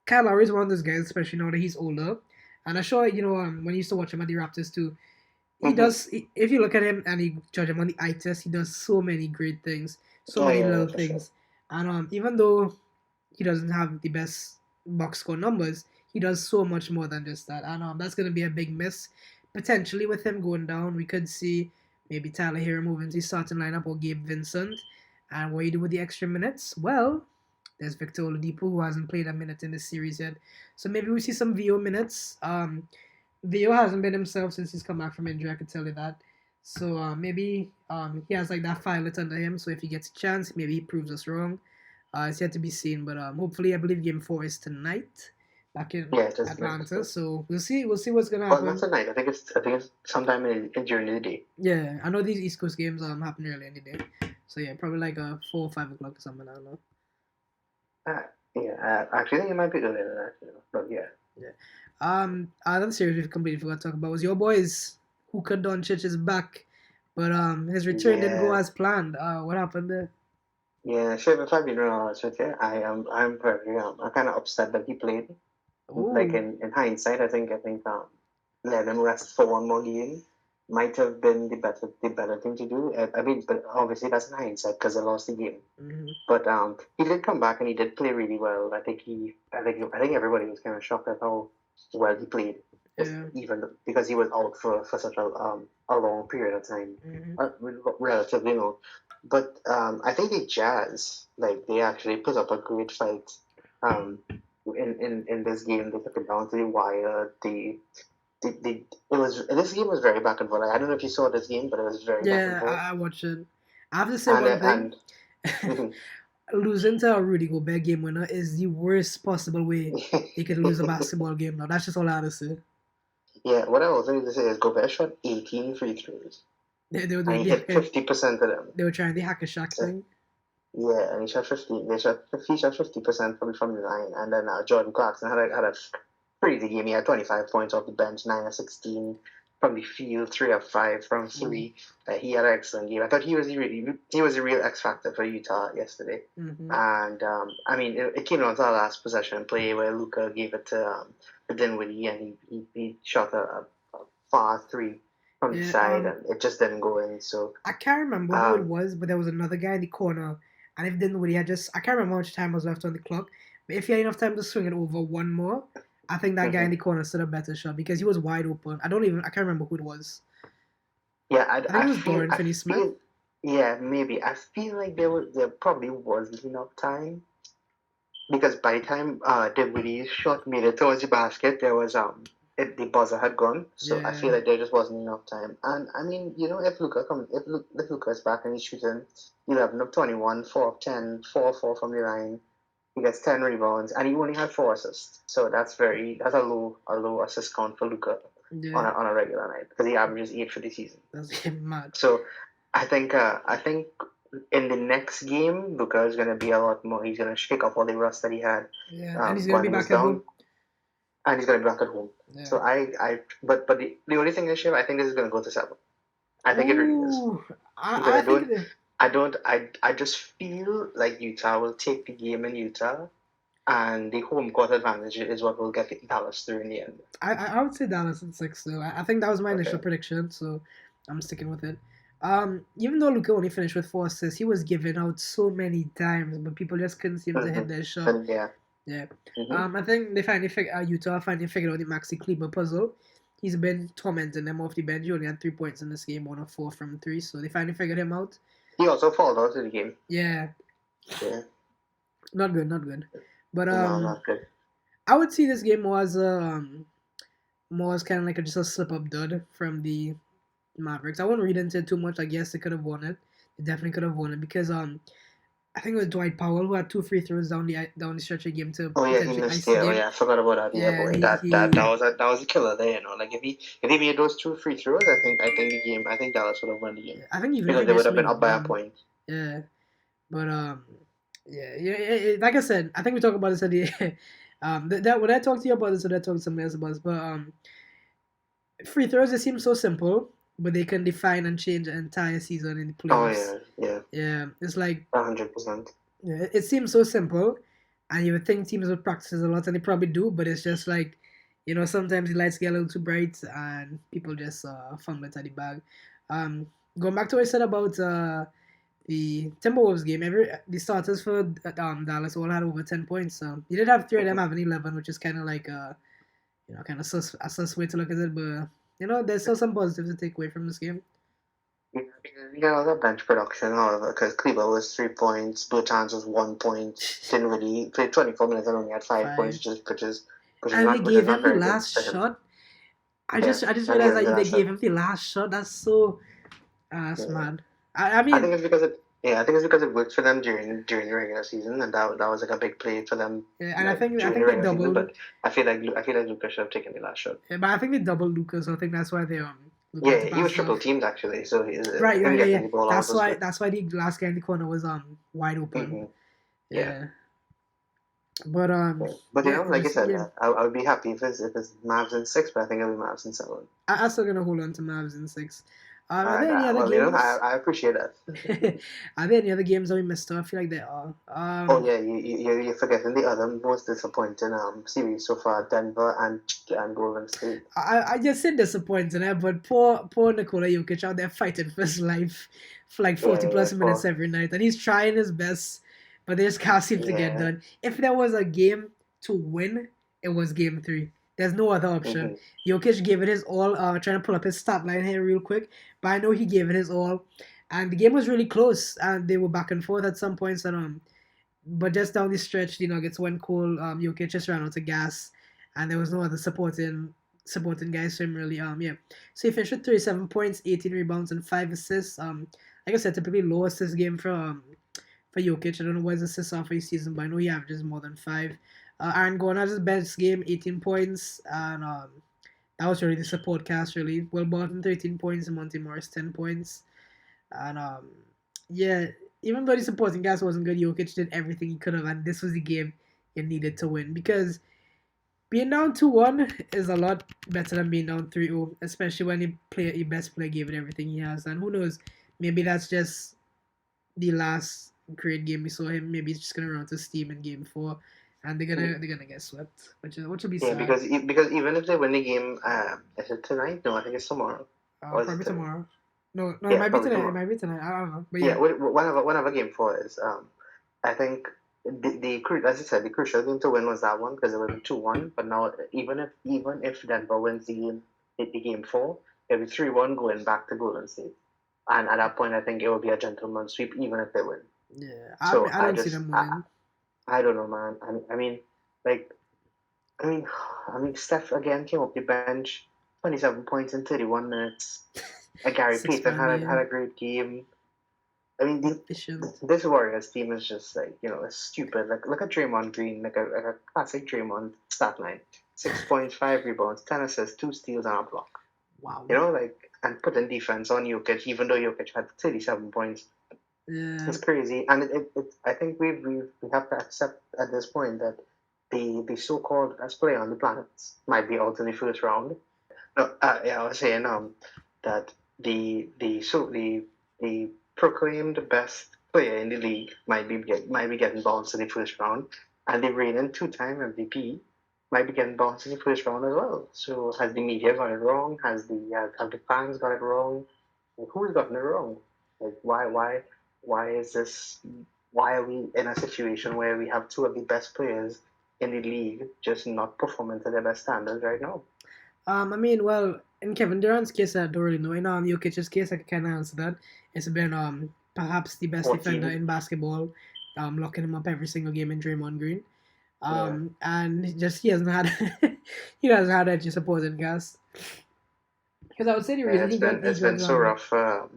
Kyle Lowry is one of those guys, especially now that he's older. And I'm sure when you used to watch him at the Raptors too, he does. If you look at him and you judge him on the eye test, he does so many great things, so many little things. Sure. And even though he doesn't have the best box score numbers, he does so much more than just that. And that's gonna be a big miss. Potentially with him going down, we could see maybe Tyler Hero moving to the starting lineup or Gabe Vincent. And what you do with the extra minutes? Well, there's Victor Oladipo who hasn't played a minute in this series yet, so maybe we see some VO minutes. Theo hasn't been himself since he's come back from injury, I could tell you that. So maybe he has like that firelit under him, so if he gets a chance, maybe he proves us wrong. It's yet to be seen, but hopefully I believe game 4 is tonight. back in it is Atlanta. tonight. So we'll see what's gonna Well, happen. not tonight. I think it's sometime during the day. Yeah, I know these East Coast games happen early in the day. So yeah, probably like 4 or 5 o'clock or something. I don't know. I actually think it might be earlier than that, but yeah. Yeah. Another series we completely forgot to talk about was your boys. Luka Doncic is back, but his return didn't go as planned. What happened there? Yeah, sure. If I've been real honest with you, I'm very I'm kind of upset that he played. Ooh. Like in hindsight, I think letting him rest for one more game might have been the better thing to do. I mean, but obviously that's in hindsight because they lost the game. Mm-hmm. But he did come back and he did play really well. I think everybody was kind of shocked at how well he played, even because he was out for such a long period of time, relatively long. But I think the Jazz, like, they actually put up a great fight. In this game, they took it down to the wire. This game was very back and forth. I don't know if you saw this game, but it was very back and forth. Yeah, I watched it. I have to say one thing. Losing to a Rudy Gobert game winner is the worst possible way you could lose a basketball game. Now, that's just all I have to say. Yeah, what I was going to say is Gobert shot 18 free throws. They were and he hit 50% of them. They were trying the hack a Shaq thing. Yeah, and he shot 50% from the line, and then Jordan Clarkson had a crazy game. He had 25 points off the bench, 9 of 16 from the field, 3 of 5 from 3. He had an excellent game. I thought he was a real X factor for Utah yesterday. Mm-hmm. And I mean, it came down to our last possession play where Luka gave it to Dinwiddie, and he shot a far 3 from the side, and it just didn't go in. So I can't remember who it was, but there was another guy in the corner, and if Dinwiddie had I can't remember how much time was left on the clock, but if he had enough time to swing it over one more, I think that guy in the corner stood a better shot because he was wide open. I can't remember who it was. Yeah, I think it was Dorian Finney-Smith. Yeah, maybe. I feel like there probably wasn't enough time, because by the time Dinwiddie's shot made it towards the basket, there was the buzzer had gone. So I feel like there just wasn't enough time. And I mean, if Luka is back and he's shooting 11 of 21, 4 of 10, 4 of 4 from the line, he gets 10 rebounds, and he only had 4 assists. So that's a low assist count for Luka on a regular night, because he averages 8 for the season. That's mad. So I think in the next game, Luka is going to be a lot more. He's going to shake off all the rust that he had. Yeah, and he's going to be back at home. And he's going to be back at home. Yeah. So but the only thing is, I think this is going to go to 7. I think it really is. I just feel like Utah will take the game in Utah, and the home court advantage is what will get Dallas through in the end. I would say Dallas in 6 though. I think that was my initial prediction, so I'm sticking with it. Even though Luka only finished with 4 assists, he was given out so many times, but people just couldn't seem to hit their shot. Yeah. I think Utah finally figured out the Maxi Kleber puzzle. He's been tormenting them off the bench. He only had 3 points in this game, 1 of 4 from 3, so they finally figured him out. He also fouled out of the game. Yeah. Not good. But no, not good. I would see this game more as kind of like just a slip-up dud from the Mavericks. I wouldn't read into it too much. I guess they could have won it. They definitely could have won it because I think it was Dwight Powell who had 2 free throws down the stretch of the game to he missed it. I forgot about that. That was a killer there. Like if he made those 2 free throws, I think Dallas would have won the game. I think even because they would have been up by a point. Yeah, but like I said, I think we talked about this at the that when I talked to you about this, when I talked to somebody else about this, but free throws, they seem so simple, but they can define and change an entire season in the playoffs. Yeah. It's like 100%. Yeah, it seems so simple, and you would think teams would practice a lot, and they probably do. But it's just like, sometimes the lights get a little too bright, and people just fumble it at the bag. Going back to what I said about the Timberwolves game, the starters for Dallas all had over 10 points. You did have 3 of them having 11, which is kind of like a sus way to look at it, but. There's still some positives to take away from this game. Yeah, the bench production, however, because Kleber was 3 points, Bertans was 1 point, Dinwiddie played 24 minutes and only had 5 points, which is and they gave him the last shot. I just realized that they gave him the last shot. That's so smart. I mean, I think it's because Yeah, I think it's because it worked for them during the regular season, and that was like a big play for them. Yeah, and I think during the they regular season. doubled. But I feel like Lucas should have taken the last shot. Yeah, but I think they doubled Lucas, so I think that's why they Yeah, he was triple teamed actually, so Right, him getting yeah. the ball That's out was why good. that's why the last guy in the corner was wide open. Mm-hmm. Yeah. But But yeah, like I said, yeah. I would be happy if it's Mavs in 6, but I think it'll be Mavs in 7. I'm still gonna hold on to Mavs in 6. Are there any other Well, games? I appreciate that. Are there any other games that we missed out? I feel like there are. Oh yeah, you're forgetting the other most disappointing series so far: Denver and Golden State. I just said disappointing, but poor Nikola Jokic out there fighting for his life for like 40 plus minutes every night, and he's trying his best, but they just can't seem to get done. If there was a game to win, it was Game 3. There's no other option. Jokic gave it his all. Trying to pull up his stat line here real quick, but I know he gave it his all, and the game was really close, and they were back and forth at some points, and but just down the stretch, the Nuggets went cold. Jokic just ran out of gas, and there was no other supporting guys for him really. So he finished with 37 points, 18 rebounds, and 5 assists. Like I said, typically low assist game for Jokic. I don't know what his assists are for his season, but I know he averages more than 5. Aaron Gordon had his best game, 18 points, and that was really the support cast really. Will Barton 13 points, and Monty Morris 10 points, and yeah. Even though the supporting cast wasn't good, Jokic did everything he could have, and this was the game you needed to win. Because being down 2-1 is a lot better than being down 3-0, especially when your best player gave it everything he has. And who knows, maybe that's just the last great game we saw him. Maybe he's just gonna run out of steam in Game 4, and they're gonna get swept, which will be sad. Because even if they win the game, is it tonight? No, I think it's tomorrow. Probably tomorrow. No, it might be tonight. Tomorrow. It might be tonight. I don't know. But yeah, whenever Game 4 is, I think the as you said, the crucial game to win was that one because it would be 2-1. But now, even if Denver wins the game 4, it'll be 3-1 going back to Golden State, and at that point, I think it will be a gentleman's sweep even if they win. Yeah, so I don't see them winning. I don't know, man. I mean, Steph again came off the bench, 27 points in 31 minutes. Gary Payton had a great game. I mean, this Warriors team is just like, it's stupid. Like, look at Draymond Green, like a classic Draymond stat line: 6.5 rebounds, 10 assists, 2 steals, and a block. Wow. And putting defense on Jokic, even though Jokic had 37 points. Yeah. It's crazy, and I think we have to accept at this point that the so-called best player on the planet might be out in the first round. No, I was saying that the proclaimed best player in the league might be getting bounced in the first round, and the reigning 2-time MVP might be getting bounced in the first round as well. So has the media got it wrong? Have the fans got it wrong? Who's gotten it wrong? Like why is this? Why are we in a situation where we have 2 of the best players in the league just not performing to their best standards right now? I mean, well, in Kevin Durant's case, I don't really know. In Jokic's case, I can kind of answer that. It's been perhaps the best 14. Defender in basketball, locking him up every single game in Draymond Green. And just he hasn't had any supporting cast. Because I would say the reason it's been so rough for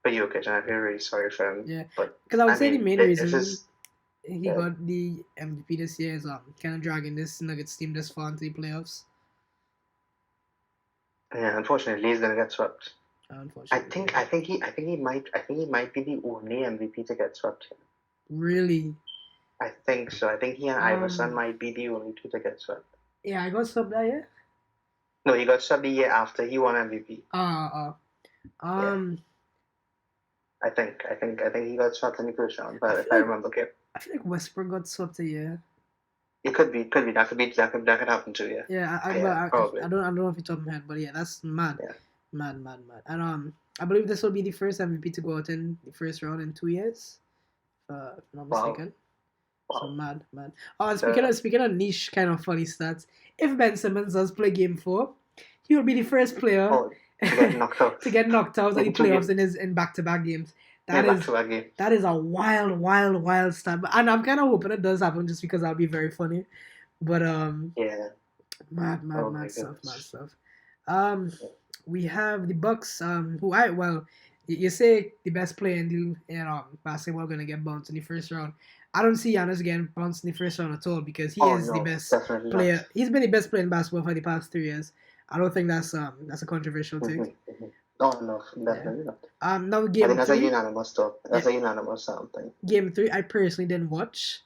Jokic, and I feel really sorry for him. Yeah, because I would say the main reason he got the MVP this year is kind of dragging this Nuggets team this far into the playoffs. Yeah, unfortunately, he's gonna get swept. Unfortunately, I think he might be the only MVP to get swept. Really? I think so. I think he and Iverson might be the only 2 to get swept. Yeah, I got swept that year. No, he got swept the year after he won MVP. Yeah. I think he got swept in the first round, but if I remember correctly. I feel like Westbrook got swept a year. It could be. That could happen too. Yeah. Yeah, I don't know if it's top of my head, but yeah, that's mad. Yeah. Mad. And I believe this will be the first MVP to go out in the first round in 2 years, if I'm not mistaken. Wow. So mad. Oh, and speaking of niche kind of funny stats, if Ben Simmons does play Game 4, he will be the first player to get knocked out of the playoffs in back-to-back games. That is a wild stat. And I'm kind of hoping it does happen just because that'll be very funny. But yeah, mad stuff. We have the Bucks. You say the best player in the basketball gonna get bounced in the first round. I don't see Giannis getting bounced in the first round at all because he Oh is the no, best definitely not. player. He's been the best player in basketball for the past 3 years. I don't think that's a controversial take. Oh no, Yeah. definitely not. Now I game think that's a three. unanimous talk. Yeah, That's a unanimous thing. game three. I personally didn't watch,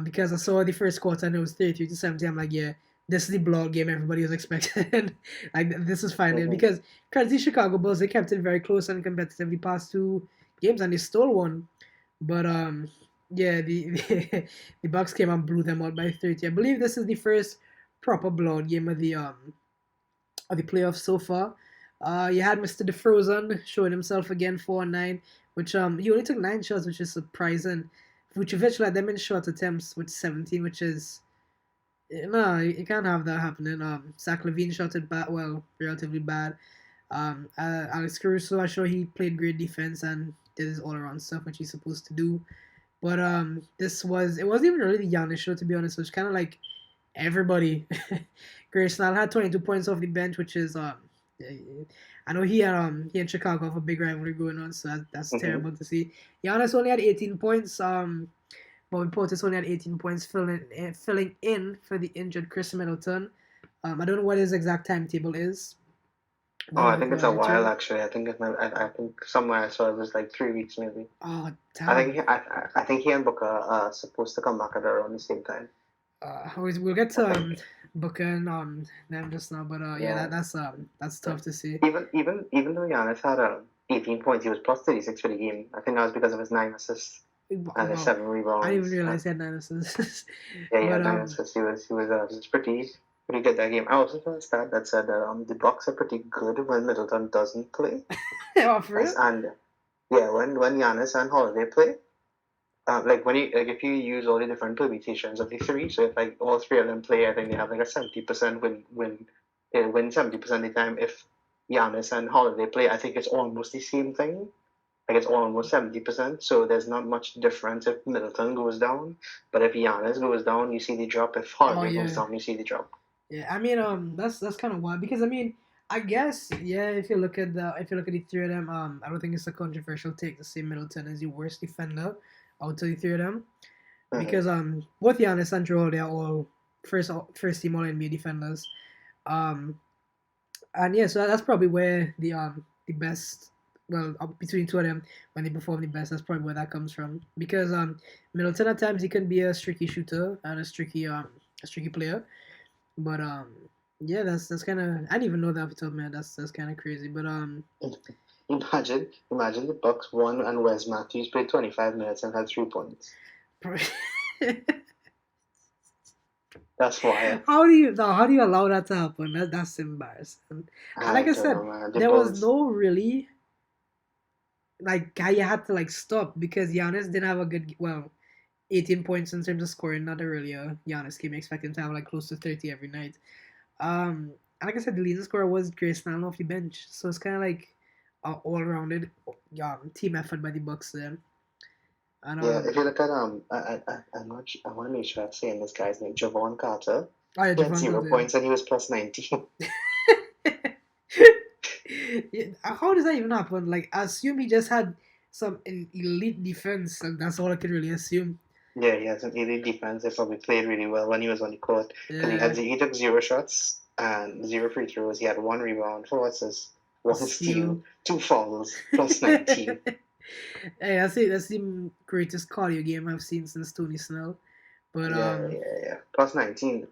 because I saw the first quarter and it was 33-17. I'm like, yeah, this is the blowout game everybody was expecting. Like this is final Mm-hmm. because currently Chicago Bulls they kept it very close and competitive the past 2 games and they stole one. But yeah, the Bucks came and blew them out by 30. I believe this is the first proper blowout game of the playoffs so far. You had Mr. DeFrozen showing himself again 4-9, which he only took 9 shots, which is surprising. Vucevic led them in shot attempts with 17, which is no, you can't have that happening. Zach LaVine shot it bad, well, relatively bad. Alex Caruso, I'm sure he played great defense and did his all around stuff, which he's supposed to do. But it wasn't even really the Giannis show to be honest. It was kind of like everybody. Grayson had 22 points off the bench, which is I know he and Chicago have a big rivalry going on, so that's Mm-hmm. terrible to see. Giannis only had 18 points. Bobby Portis only had 18 points, filling in for the injured Chris Middleton. I don't know what his exact timetable is. Oh, When I he'll think it's probably a while return. actually. I think somewhere I saw it was like 3 weeks maybe. Oh I damn. think I think he and Booker are supposed to come back at around the same time. We'll get I to think. Booker and them just now, but yeah, Yeah. that's tough to see. Even though Giannis had 18 points, he was plus 36 for the game. I think that was because of his 9 assists and his Wow, 7 I didn't even rebounds. realize he had 9 assists. Yeah, he But had 9 assists. He was pretty good that game. I also saw a stat that said the Bucks are pretty good when Middleton doesn't play. oh, for As real? and yeah, when Giannis and Holiday play, like when you like if you use all the different permutations of the three, so if like all three of them play, I think they have like a 70% win 70% of the time. If Giannis and Holiday play, I think it's almost the same thing. Like it's almost 70%. So there's not much difference if Middleton goes down, but if Giannis goes down, you see the drop. If Oh Holiday goes yeah, down, you see the drop. yeah. I mean, that's kind of wild because I mean, I guess yeah. If you look at the three of them, I don't think it's a controversial take to say Middleton is the worst defender out of the three of them Mm-hmm. because both Giannis and Joel they are all first team All NBA defenders. Um, and yeah, so that's probably where the best between two of them when they perform the best, that's probably where that comes from because Middleton at times he can be a streaky shooter and a streaky player, but yeah, that's kind of I didn't even know that off the top of my head. That's kind of crazy, but Imagine the Bucks won and Wes Matthews played 25 minutes and had 3 points. That's why how do you allow that to happen? That's embarrassing. And like I I don't said, know, man. The there was Bulls. no really like guy you had to like stop because Giannis didn't have a good 18 points in terms of scoring. Not a really Giannis game. Expect him to have like close to 30 every night. And like I said, the leading scorer was Grayson Allen off the bench, so it's kind of like an all-rounded team effort by the Bucks there. And Yeah, if you look at I'm not. I want to make sure I'm saying this guy's name. Javon Carter. oh yeah, He had Javon 0 points and he was plus 19. yeah, how does that even happen? Like, I assume he just had some elite defense, and that's all I could really assume. Yeah, he has an elite defense. He probably played really well when he was on the court because Yeah, he took 0 shots and 0 free throws. He had 1 rebound, 4 assists, a one steal. steal, 2 fouls, plus 19. Hey, that's the greatest cardio game I've seen since Tony Snell. But Yeah. Plus 19.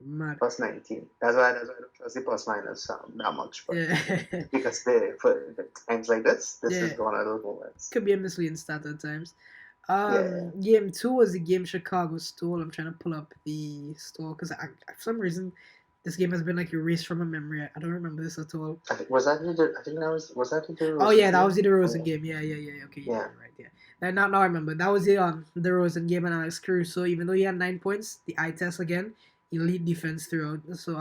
mad. Plus 19. That's why I don't trust the plus minus that much. But Yeah, because for times like this yeah. is one of those moments. Could be a misleading stat at times. Yeah. Game two was the game Chicago stole. I'm trying to pull up the store because for some reason this game has been like erased from my memory. I don't remember this at all. I think that the Oh DeRozan yeah, that game? was the DeRozan game. Yeah. Okay, yeah, Yeah. you're right. Yeah. Now I remember. That was the DeRozan game and Alex Caruso. Even though he had 9 points, the eye test again, elite defense throughout. So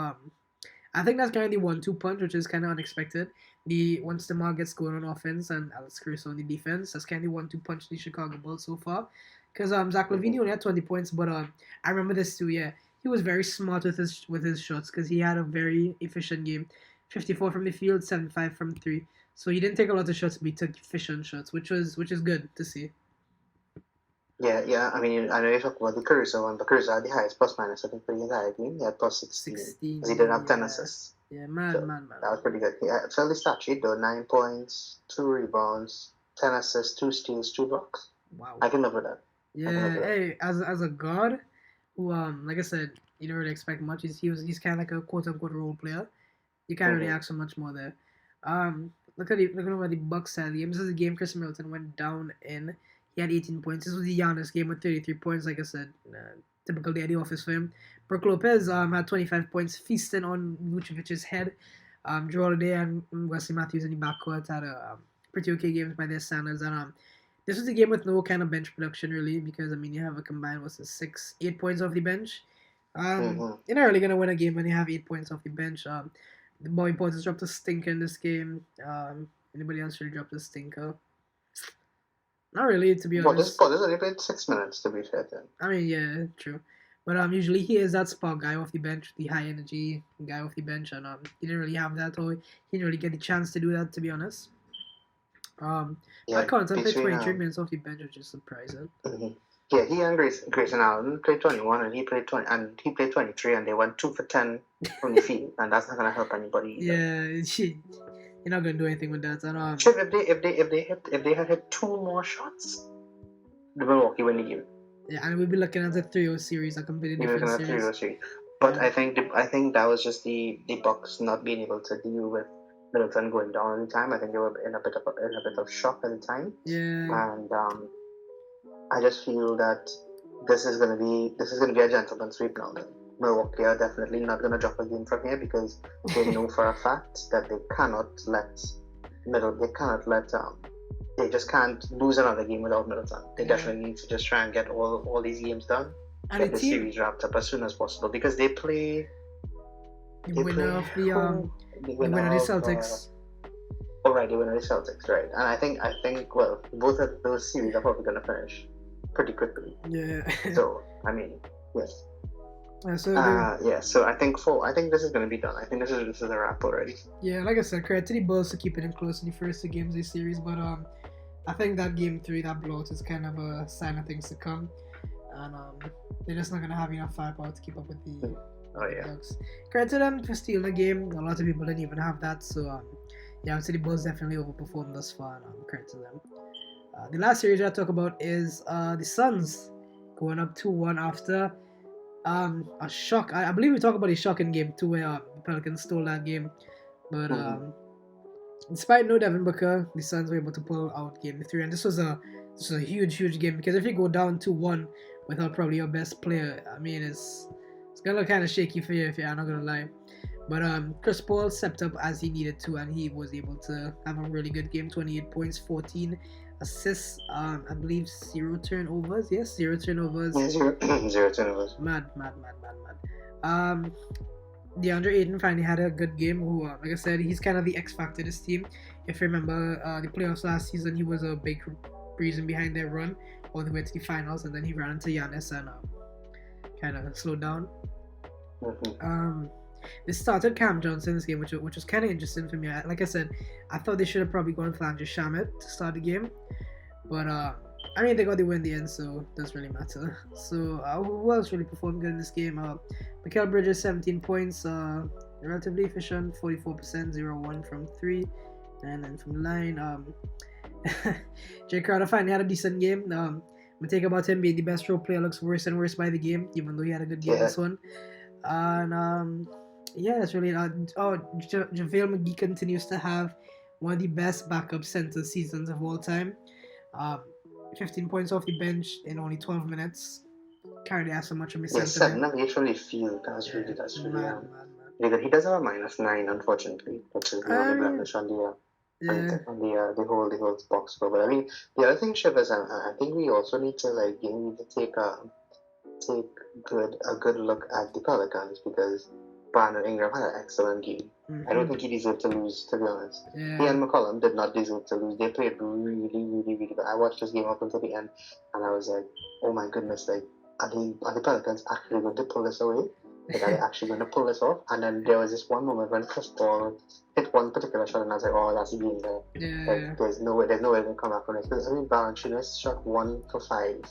I think that's kind of the 1-2 punch, which is kind of unexpected. The once the Demar gets going on offense and Alex Caruso on the defense, that's kind of the 1-2 punch the Chicago Bulls so far. Because Zach LaVine Mm-hmm. only had 20 points, but I remember this too. Yeah, he was very smart with his shots because he had a very efficient game. 54 from the field, 75 from three. So he didn't take a lot of shots, but he took efficient shots, which is good to see. Yeah. I mean, I know you talk about the Caruso one, but Caruso had the highest plus minus, I think, for the entire game. He had plus 16. 16. Because he didn't have 10 assists. Yeah, man. That was pretty good. Yeah, fairly stat sheet though. 9 points, 2 rebounds, 10 assists, 2 steals, 2 blocks. Wow. I can live with that. Yeah, hey, as a guard, who like I said, you don't really expect much. He's kind of like a quote unquote role player. You can't really ask for much more there. Looking over the Bucks side of the game. This is the game Chris Middleton went down in. He had 18 points. This was the Giannis game with 33 points. Like I said, typical day at the office for him. Brook Lopez had 25 points, feasting on Vucevic's head. Drew Holiday and Wesley Matthews in the backcourt had a pretty okay games by their standards. And this was a game with no kind of bench production really, because I mean you have a combined 8 points off the bench. You're not really gonna win a game when you have 8 points off the bench. The Bobby Portis dropped a stinker in this game. Anybody else really dropped a stinker? Not really, to be honest. Portis only played 6 minutes, to be fair to him. I mean, yeah, true. But usually he is that spark guy off the bench, the high energy guy off the bench, and he didn't really have that, or he didn't really get the chance to do that, to be honest. Content played 23 minutes off the bench, which is surprising. Yeah, he and Grayson Allen played 21, and he played 23, and they went 2 for 10 from the field, and that's not gonna help anybody either. Yeah, you're not gonna do anything with that. And if they had hit 2 more shots, the Milwaukee win the game. Yeah, and we'll be looking at a 3-0 series, a completely different series. But yeah. I think that was just the Bucks not being able to deal with Middleton going down at the time. I think they were in a bit of shock at the time. Yeah. And I just feel that this is gonna be a gentleman's sweep now. Milwaukee are definitely not gonna drop a game from here, because they know for a fact that they just can't lose another game without Middleton. They definitely need to just try and get all these games done, and get the series wrapped up as soon as possible, because they play the winner of the Celtics. The winner of the Celtics, right? And I think both of those series are probably gonna finish pretty quickly. Yeah. So I mean, yes. So I think this is gonna be done. I think this is a wrap already. Yeah, like I said, credit to the Bulls for keeping it close in the first 2 games of the series, but I think that game 3, that blowout, is kind of a sign of things to come, and they're just not gonna have enough firepower to keep up with the Bucks. Credit to them for stealing the game. A lot of people didn't even have that, so I would say the Bulls definitely overperformed thus far, and credit to them. The last series I talk about is the Suns going up 2-1 after a shock. I believe we talked about a shock in game 2 where the Pelicans stole that game, but despite no Devin Booker, the Suns were able to pull out game 3, and this was a huge game, because if you go down 2-1 without probably your best player, I mean it's gonna look kind of shaky for you, if you're not gonna lie. But Chris Paul stepped up as he needed to, and he was able to have a really good game. 28 points, 14 assists, I believe 0 turnovers. Yes, 0 turnovers. Yeah, 0 turnovers. Mad. Deandre Eden finally had a good game. Who, like I said, he's kind of the X factor of this team. If you remember the playoffs last season, he was a big reason behind their run all the way to the finals, and then he ran into Giannis and kind of slowed down. They started Cam Johnson's game, which was kind of interesting for me. Like I said, I thought they should have probably gone for Andrew Shamet to start the game, but I mean they got the win in the end, so it doesn't really matter. So who else really performed good in this game? Mikal Bridges, 17 points, relatively efficient, 44%, 0-1 from 3, and then from the line. Jay Crowder finally had a decent game. My take about him being the best role player looks worse and worse by the game, even though he had a good game this one. And that's really JaVale McGee continues to have one of the best backup center seasons of all time. 15 points off the bench in only 12 minutes. Can't ask so much of me. Yeah, 7 of 8 from the field. That's really man. He does have a -9, unfortunately, which is the only blemish on the whole box score. But I mean, the other thing, Shiv, is I think we also need to take a good look at the Pelicans, because Brandon Ingram had an excellent game. I don't think he deserved to lose, to be honest. He and McCollum did not deserve to lose. They played really good. I watched this game up until the end, and I was like, oh my goodness, are the Pelicans actually going to pull this away? Like, are they actually going to pull this off? And then there was this one moment when Chris Paul hit one particular shot, and I was like, oh, that's the game there. Yeah. Like, there's no way they can come back from this. Because, I mean, Valanciunas shot 1 for 5,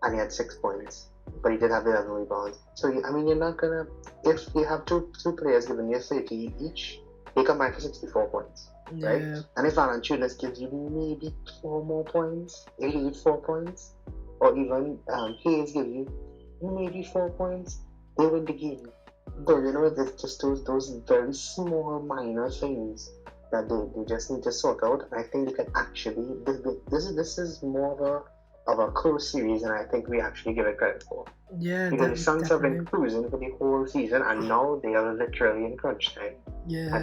and he had 6 points. But he did have 11 rebounds. So, I mean, you're not going to... If you have two players giving you 30 each, they combine for 64 points. Right? Yeah. And if Valanciunas gives you maybe 4 more points, maybe 4 points, or even Hayes gives you maybe 4 points, they win the game. Though, you know, it's just those very small, minor things that they just need to sort out. And I think they can actually... This is more of a close series, and I think we actually give it credit for. Yeah, because the Suns have been cruising for the whole season, and now they are literally in crunch time. Yeah.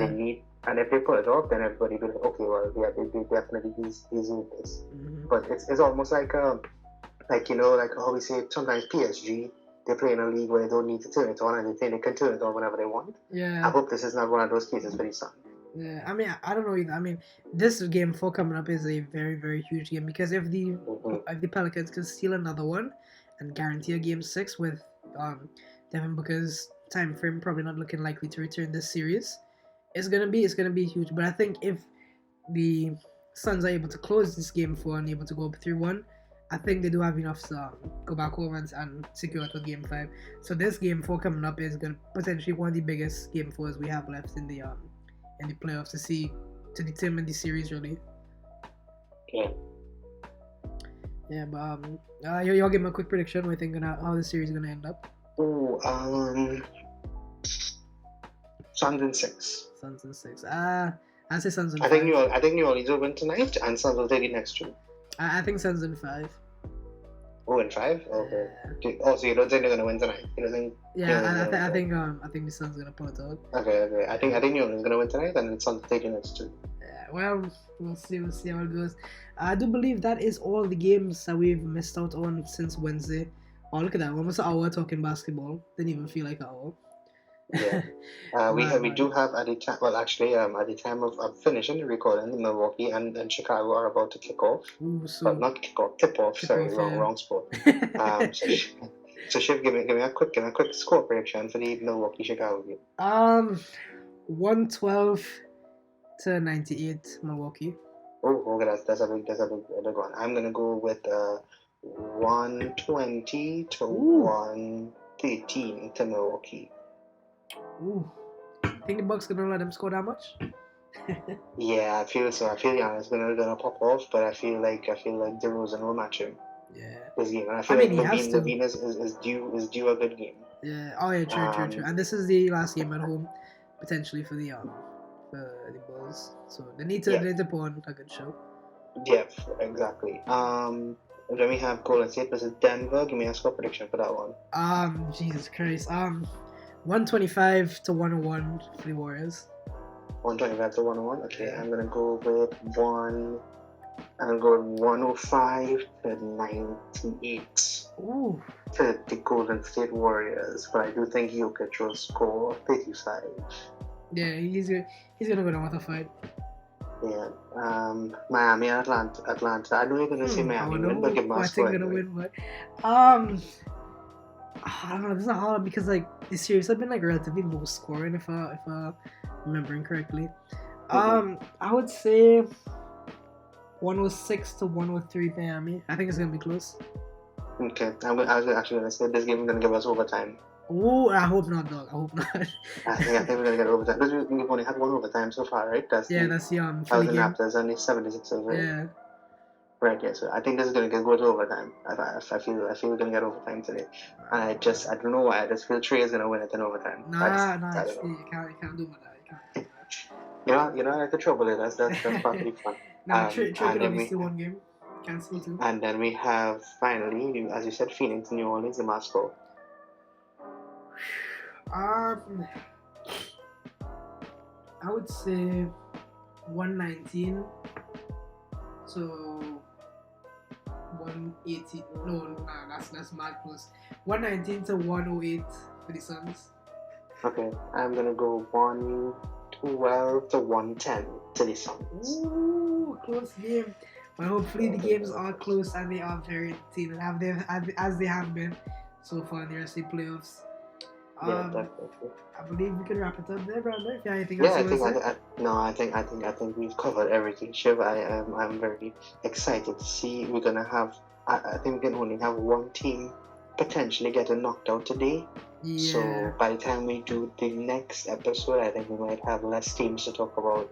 And if they pull it off, then everybody will be like, okay, well, yeah, they definitely these need this. Mm-hmm. But it's almost like you know, like how we say sometimes PSG, they play in a league where they don't need to turn it on, and they think they can turn it on whenever they want. Yeah. I hope this is not one of those cases for the Suns. Yeah, I mean, I don't know either. I mean, this game 4 coming up is a very, very huge game, because if the Pelicans can steal another one and guarantee a game 6 with Devin Booker's time frame probably not looking likely to return this series, it's gonna be huge. But I think if the Suns are able to close this game 4 and able to go up 3-1, I think they do have enough to go back home and secure it for game 5. So this game 4 coming up is gonna potentially one of the biggest game 4s we have left in the playoffs to determine the series, really. Yeah. Yeah, but y'all give me a quick prediction. What you think how the series is gonna end up? Suns in 6. Suns in 6. I say Suns in 5. I think New Orleans will win tonight, and Suns will take it next 2. I think Suns in 5. Oh, in 5? Okay. Oh, so you don't think they're gonna win tonight? You don't think? Yeah, I think the Suns are gonna pull it out. Okay. I think New Orleans is gonna win tonight, and then Suns will take it next 2. Yeah, well, we'll see how it goes. I do believe that is all the games that we've missed out on since Wednesday. Oh, look at that! Almost an hour talking basketball. Didn't even feel like an hour. Yeah. We do have at the time. Well, actually, at the time of finishing the recording, Milwaukee and Chicago are about to kick off. Ooh, so but not kick off. Tip off. Sorry, wrong sport. So Shiv, give me a quick score prediction for the Milwaukee Chicago game. 112 to 98 Milwaukee. Oh, okay, that's a big one. I'm gonna go with 120 to 113 to Milwaukee. Ooh. Think the Bucks gonna let them score that much? Yeah, I feel so. I feel Giannis gonna pop off, but I feel like DeRozan will match him. Yeah. This game, and I feel like Levine is due a good game. Yeah. Oh yeah, true. And this is the last game at home, potentially for the Bulls. So they need to put on a good show. Yeah, exactly. Then we have Golden State versus Denver. Give me a score prediction for that one. Jesus Christ. 125 to 101 for the Warriors. 125 to 101. Okay, I'm gonna go with 105 to 98. Ooh. To the Golden State Warriors, but I do think Jokic will score 35. Yeah, he's gonna go down with a fight. Yeah. Miami and Atlanta. I know you're gonna say Miami win, but give my score. Gonna win, but I don't know. This is not hard because like this series have been like relatively low scoring if I remembering correctly. I would say 106 to 103 Miami. I think it's gonna be close. Okay, I was actually gonna say this game is gonna give us overtime. Oh, I hope not, dog. I hope not. I think we're gonna get overtime. Because we've only had one overtime so far, right? That's the Raptors and the 76ers, right? Yeah. Right, yeah. So I think this is gonna go to overtime. I feel we're gonna get overtime today, and I don't know why. I just feel Trey is gonna win it in overtime. Nah. You can't do that. You know, like the trouble is that's partly fun. Trey can only steal one game. Can't steal two. And then we have finally, as you said, Phoenix, New Orleans, the Moscow. I would say 119 to 180. That's mad close. 119 to 108 for the Suns. Okay, I'm gonna go 112 to 110 to the Suns. Ooh, close game. Well, hopefully the games are close and they are very entertaining as they have been so far in the rest of the playoffs. Yeah, Um, definitely. I believe we can wrap it up there, Brandon. If you have anything Yeah, else you want to say. I think we've covered everything, Shiv. I'm very excited to see. We're gonna have. I think we can only have one team potentially getting knocked out today. Yeah, So by the time we do the next episode, I think we might have less teams to talk about.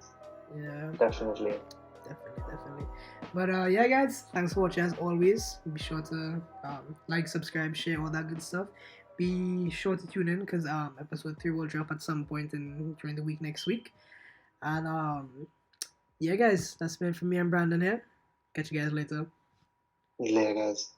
yeah, Definitely. definitely. But yeah, guys, thanks for watching as always. Be sure to like, subscribe, share, all that good stuff. Be sure to tune in because episode 3 will drop at some point during the week next week. And yeah, guys, that's been from me and Brandon here. Catch you guys later. Later, guys.